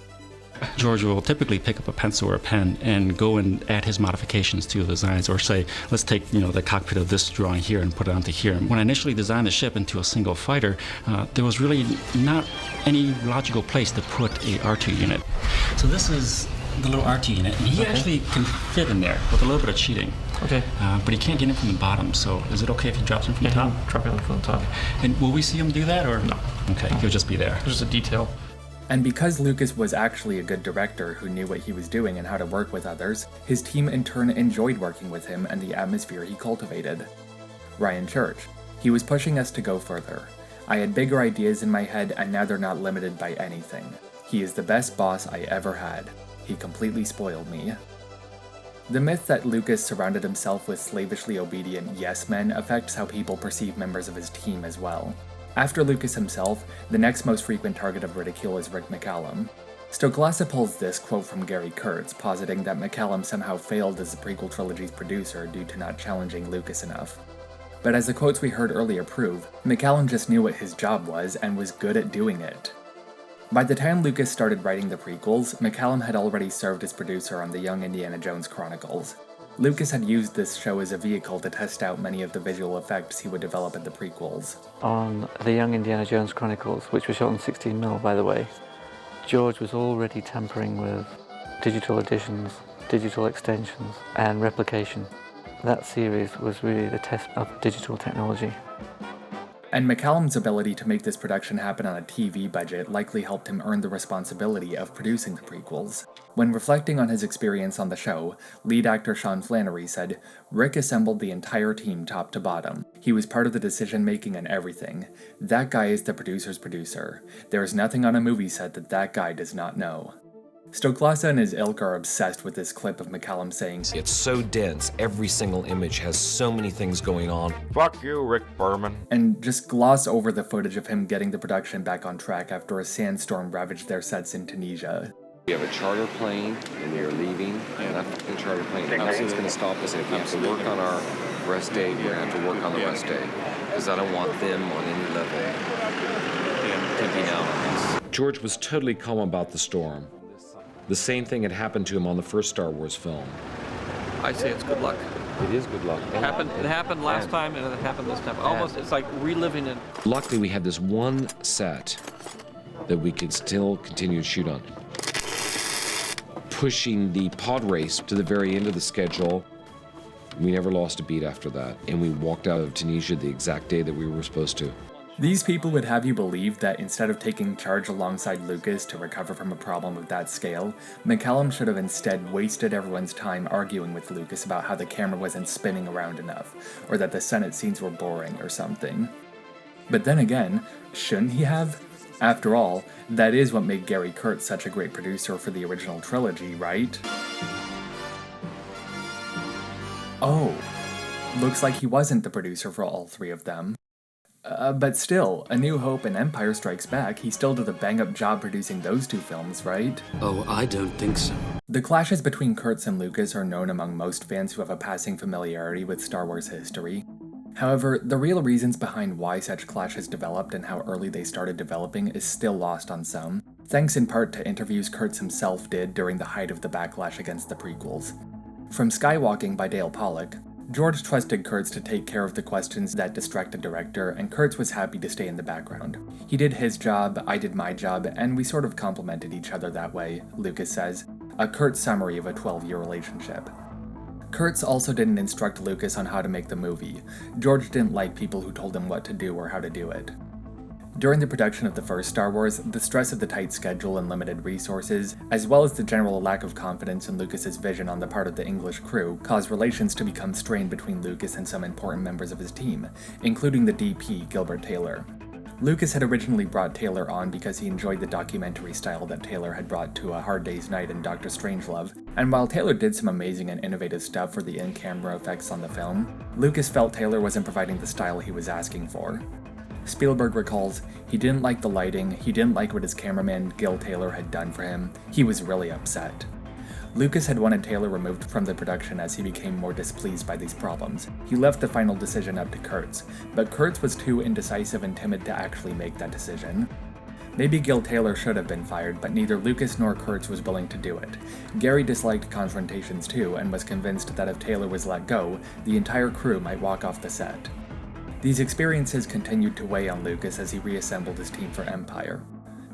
George will typically pick up a pencil or a pen and go and add his modifications to the designs, or say, let's take the cockpit of this drawing here and put it onto here. When I initially designed the ship into a single fighter, there was really not any logical place to put a R2 unit. So this is the little R2 unit, and he actually can fit in there with a little bit of cheating. Okay. But he can't get in from the bottom, so is it okay if he drops in from the top? Drop in from the top. And will we see him do that, or? No. Okay, he'll just be there. Just a detail. And because Lucas was actually a good director who knew what he was doing and how to work with others, his team in turn enjoyed working with him and the atmosphere he cultivated. Ryan Church. He was pushing us to go further. I had bigger ideas in my head, and now they're not limited by anything. He is the best boss I ever had. He completely spoiled me. The myth that Lucas surrounded himself with slavishly obedient yes men affects how people perceive members of his team as well. After Lucas himself, the next most frequent target of ridicule is Rick McCallum. Stoklasa pulls this quote from Gary Kurtz, positing that McCallum somehow failed as the prequel trilogy's producer due to not challenging Lucas enough. But as the quotes we heard earlier prove, McCallum just knew what his job was and was good at doing it. By the time Lucas started writing the prequels, McCallum had already served as producer on the Young Indiana Jones Chronicles. Lucas had used this show as a vehicle to test out many of the visual effects he would develop in the prequels. On The Young Indiana Jones Chronicles, which was shot on 16mm by the way, George was already tampering with digital additions, digital extensions, and replication. That series was really the test of digital technology. And McCallum's ability to make this production happen on a TV budget likely helped him earn the responsibility of producing the prequels. When reflecting on his experience on the show, lead actor Sean Flannery said, "Rick assembled the entire team top to bottom. He was part of the decision-making and everything. That guy is the producer's producer. There is nothing on a movie set that that guy does not know." Stoklasa and his ilk are obsessed with this clip of McCallum saying, "It's so dense, every single image has so many things going on." Fuck you, Rick Berman. And just gloss over the footage of him getting the production back on track after a sandstorm ravaged their sets in Tunisia. We have a charter plane, and we are leaving. And that fucking charter plane, nothing's going to stop us. And if we have to work on our rest day, we're going to have to work on the rest day. Because I don't want them on any level thinking out on us. George was totally calm about the storm. The same thing had happened to him on the first Star Wars film. I say it's good luck. It is good luck. It happened last time, and it happened this time. Almost, it's like reliving it. Luckily, we had this one set that we could still continue to shoot on. Pushing the pod race to the very end of the schedule, we never lost a beat after that, and we walked out of Tunisia the exact day that we were supposed to. These people would have you believe that instead of taking charge alongside Lucas to recover from a problem of that scale, McCallum should have instead wasted everyone's time arguing with Lucas about how the camera wasn't spinning around enough, or that the Senate scenes were boring or something. But then again, shouldn't he have? After all, that is what made Gary Kurtz such a great producer for the original trilogy, right? Oh, looks like he wasn't the producer for all three of them. But still, A New Hope and Empire Strikes Back, he still did a bang-up job producing those two films, right? Oh, I don't think so. The clashes between Kurtz and Lucas are known among most fans who have a passing familiarity with Star Wars history. However, the real reasons behind why such clashes developed and how early they started developing is still lost on some, thanks in part to interviews Kurtz himself did during the height of the backlash against the prequels. From Skywalking by Dale Pollock, George trusted Kurtz to take care of the questions that distract the director, and Kurtz was happy to stay in the background. He did his job, I did my job, and we sort of complemented each other that way, Lucas says, a Kurtz summary of a 12-year relationship. Kurtz also didn't instruct Lucas on how to make the movie. George didn't like people who told him what to do or how to do it. During the production of the first Star Wars, the stress of the tight schedule and limited resources, as well as the general lack of confidence in Lucas's vision on the part of the English crew, caused relations to become strained between Lucas and some important members of his team, including the DP, Gilbert Taylor. Lucas had originally brought Taylor on because he enjoyed the documentary style that Taylor had brought to A Hard Day's Night and Dr. Strangelove, and while Taylor did some amazing and innovative stuff for the in-camera effects on the film, Lucas felt Taylor wasn't providing the style he was asking for. Spielberg recalls, he didn't like the lighting, he didn't like what his cameraman Gil Taylor had done for him, he was really upset. Lucas had wanted Taylor removed from the production as he became more displeased by these problems. He left the final decision up to Kurtz, but Kurtz was too indecisive and timid to actually make that decision. Maybe Gil Taylor should have been fired, but neither Lucas nor Kurtz was willing to do it. Gary disliked confrontations too, and was convinced that if Taylor was let go, the entire crew might walk off the set. These experiences continued to weigh on Lucas as he reassembled his team for Empire.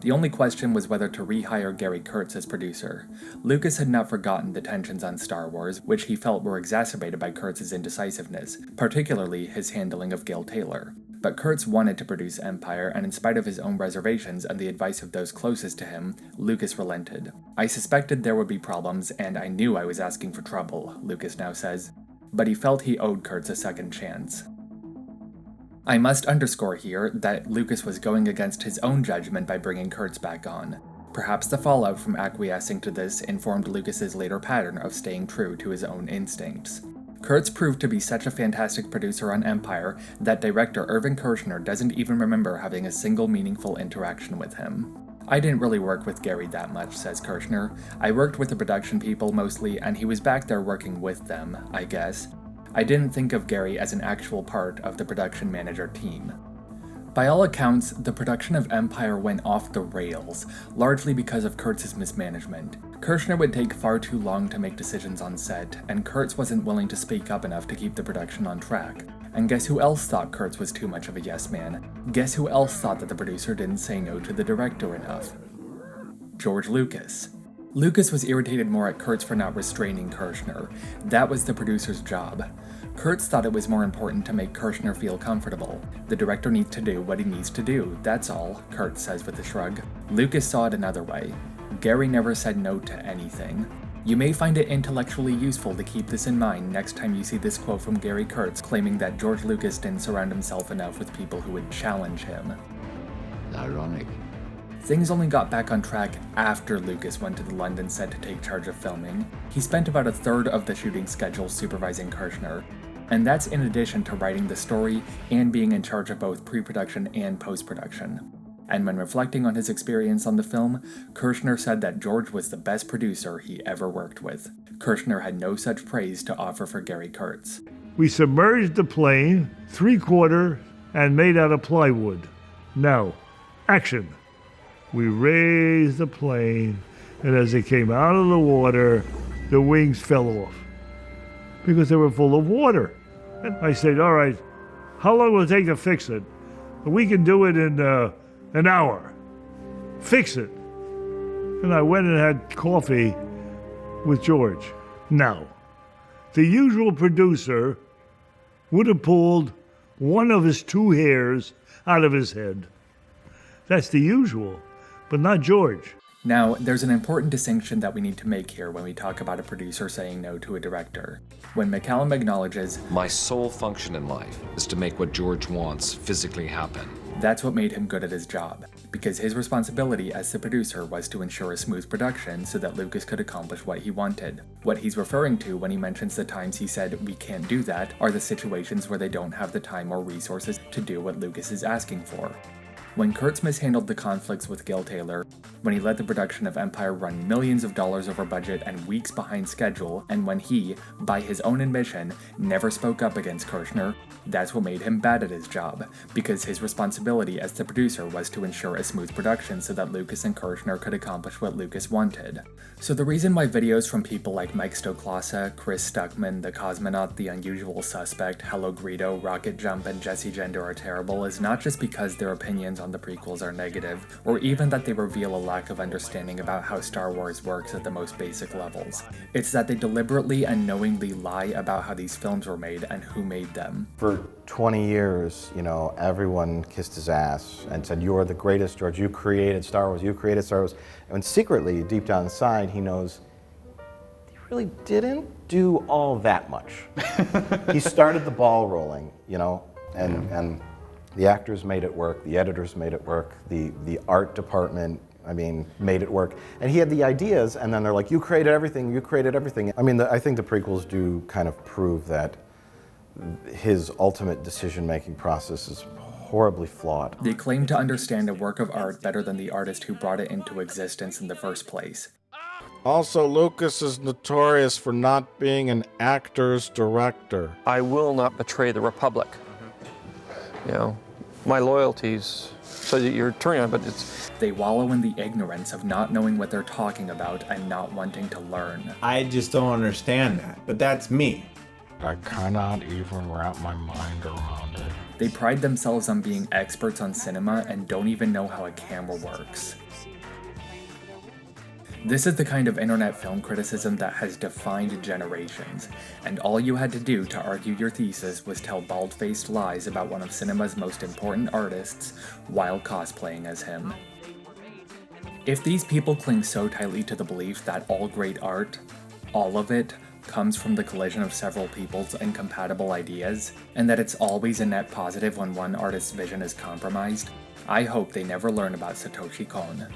The only question was whether to rehire Gary Kurtz as producer. Lucas had not forgotten the tensions on Star Wars, which he felt were exacerbated by Kurtz's indecisiveness, particularly his handling of Gil Taylor. But Kurtz wanted to produce Empire, and in spite of his own reservations and the advice of those closest to him, Lucas relented. I suspected there would be problems, and I knew I was asking for trouble, Lucas now says. But he felt he owed Kurtz a second chance. I must underscore here that Lucas was going against his own judgment by bringing Kurtz back on. Perhaps the fallout from acquiescing to this informed Lucas's later pattern of staying true to his own instincts. Kurtz proved to be such a fantastic producer on Empire that director Irvin Kershner doesn't even remember having a single meaningful interaction with him. I didn't really work with Gary that much, says Kershner. I worked with the production people mostly, and he was back there working with them, I guess. I didn't think of Gary as an actual part of the production manager team. By all accounts, the production of Empire went off the rails, largely because of Kurtz's mismanagement. Kershner would take far too long to make decisions on set, and Kurtz wasn't willing to speak up enough to keep the production on track. And guess who else thought Kurtz was too much of a yes man? Guess who else thought that the producer didn't say no to the director enough? George Lucas. Lucas was irritated more at Kurtz for not restraining Kershner. That was the producer's job. Kurtz thought it was more important to make Kershner feel comfortable. The director needs to do what he needs to do, that's all, Kurtz says with a shrug. Lucas saw it another way. Gary never said no to anything. You may find it intellectually useful to keep this in mind next time you see this quote from Gary Kurtz claiming that George Lucas didn't surround himself enough with people who would challenge him. Ironic. Things only got back on track after Lucas went to the London set to take charge of filming. He spent about a third of the shooting schedule supervising Kershner, and that's in addition to writing the story and being in charge of both pre-production and post-production. And when reflecting on his experience on the film, Kershner said that George was the best producer he ever worked with. Kershner had no such praise to offer for Gary Kurtz. We submerged the plane, 3/4, and made out of plywood. Now, action. We raised the plane, and as it came out of the water, the wings fell off because they were full of water. And I said, all right, how long will it take to fix it? We can do it in an hour. Fix it. And I went and had coffee with George. Now, the usual producer would have pulled one of his 2 hairs out of his head. That's the usual, but not George. Now, there's an important distinction that we need to make here when we talk about a producer saying no to a director. When McCallum acknowledges, "My sole function in life is to make what George wants physically happen," that's what made him good at his job, because his responsibility as the producer was to ensure a smooth production so that Lucas could accomplish what he wanted. What he's referring to when he mentions the times he said we can't do that are the situations where they don't have the time or resources to do what Lucas is asking for. When Kurtz mishandled the conflicts with Gil Taylor, when he let the production of Empire run millions of dollars over budget and weeks behind schedule, and when he, by his own admission, never spoke up against Kershner, that's what made him bad at his job, because his responsibility as the producer was to ensure a smooth production so that Lucas and Kershner could accomplish what Lucas wanted. So the reason why videos from people like Mike Stoklasa, Chris Stuckman, The Cosmonaut, The Unusual Suspect, Hello Greedo, Rocket Jump, and Jesse Gender are terrible is not just because their opinions on the prequels are negative, or even that they reveal a lack of understanding about how Star Wars works at the most basic levels. It's that they deliberately and knowingly lie about how these films were made and who made them. For 20 years, everyone kissed his ass and said, "You're the greatest, George. You created Star Wars. You created Star Wars." And secretly, deep down inside, he knows he really didn't do all that much. He started the ball rolling, and the actors made it work, the editors made it work, the art department, made it work. And he had the ideas, and then they're like, you created everything, you created everything. I think the prequels do kind of prove that his ultimate decision-making process is horribly flawed. They claim to understand a work of art better than the artist who brought it into existence in the first place. Also, Lucas is notorious for not being an actor's director. I will not betray the Republic. My loyalties, so that you're turning on, but it's... They wallow in the ignorance of not knowing what they're talking about and not wanting to learn. I just don't understand that, but that's me. I cannot even wrap my mind around it. They pride themselves on being experts on cinema and don't even know how a camera works. This is the kind of internet film criticism that has defined generations, and all you had to do to argue your thesis was tell bald-faced lies about one of cinema's most important artists while cosplaying as him. If these people cling so tightly to the belief that all great art, all of it, comes from the collision of several people's incompatible ideas, and that it's always a net positive when one artist's vision is compromised, I hope they never learn about Satoshi Kon,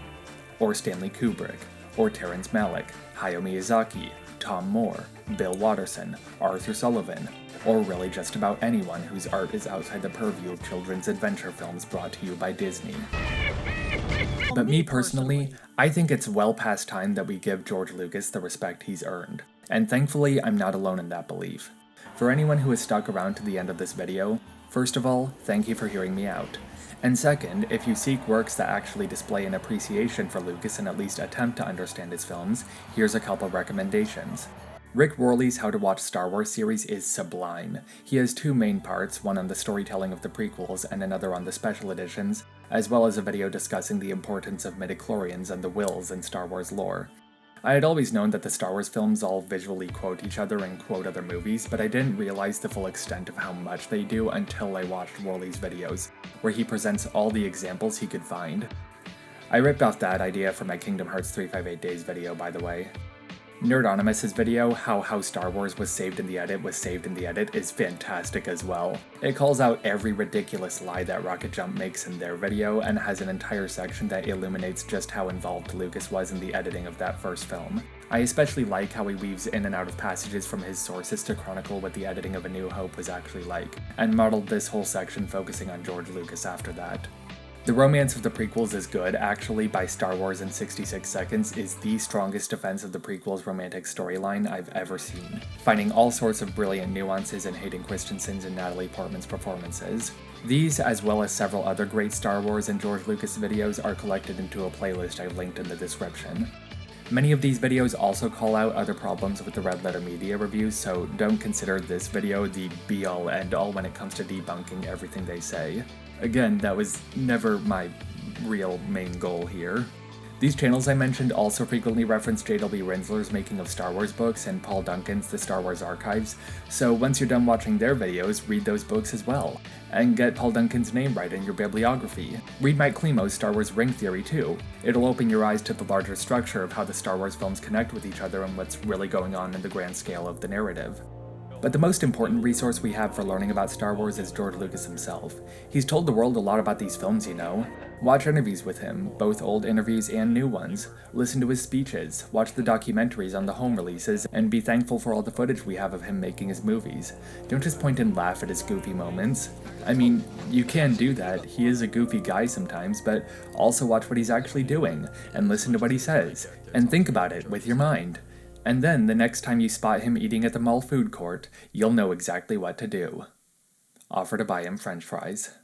or Stanley Kubrick, or Terrence Malick, Hayao Miyazaki, Tom Moore, Bill Watterson, Arthur Sullivan, or really just about anyone whose art is outside the purview of children's adventure films brought to you by Disney. But me personally, I think it's well past time that we give George Lucas the respect he's earned, and thankfully I'm not alone in that belief. For anyone who has stuck around to the end of this video, First of all, thank you for hearing me out. And second, if you seek works that actually display an appreciation for Lucas and at least attempt to understand his films, here's a couple recommendations. Rick Worley's How to Watch Star Wars series is sublime. He has two main parts, one on the storytelling of the prequels and another on the special editions, as well as a video discussing the importance of midichlorians and the Wills in Star Wars lore. I had always known that the Star Wars films all visually quote each other and quote other movies, but I didn't realize the full extent of how much they do until I watched Worley's videos, where he presents all the examples he could find. I ripped off that idea from my Kingdom Hearts 358 Days video, by the way. Nerdonymous' video, How Star Wars was saved in the edit, is fantastic as well. It calls out every ridiculous lie that Rocket Jump makes in their video, and has an entire section that illuminates just how involved Lucas was in the editing of that first film. I especially like how he weaves in and out of passages from his sources to chronicle what the editing of A New Hope was actually like, and modeled this whole section focusing on George Lucas after that. The romance of the prequels is good, actually, by Star Wars in 66 Seconds is the strongest defense of the prequels' romantic storyline I've ever seen, finding all sorts of brilliant nuances in Hayden Christensen's and Natalie Portman's performances. These, as well as several other great Star Wars and George Lucas videos, are collected into a playlist I've linked in the description. Many of these videos also call out other problems with the Red Letter Media reviews, so don't consider this video the be-all end-all when it comes to debunking everything they say. Again, that was never my real main goal here. These channels I mentioned also frequently reference J.W. Rinsler's Making of Star Wars books and Paul Duncan's The Star Wars Archives, so once you're done watching their videos, read those books as well, and get Paul Duncan's name right in your bibliography. Read Mike Klimo's Star Wars Ring Theory too. It'll open your eyes to the larger structure of how the Star Wars films connect with each other and what's really going on in the grand scale of the narrative. But the most important resource we have for learning about Star Wars is George Lucas himself. He's told the world a lot about these films, you know. Watch interviews with him, both old interviews and new ones. Listen to his speeches, watch the documentaries on the home releases, and be thankful for all the footage we have of him making his movies. Don't just point and laugh at his goofy moments. I mean, you can do that, he is a goofy guy sometimes, but also watch what he's actually doing, and listen to what he says, and think about it with your mind. And then, the next time you spot him eating at the mall food court, you'll know exactly what to do. Offer to buy him French fries.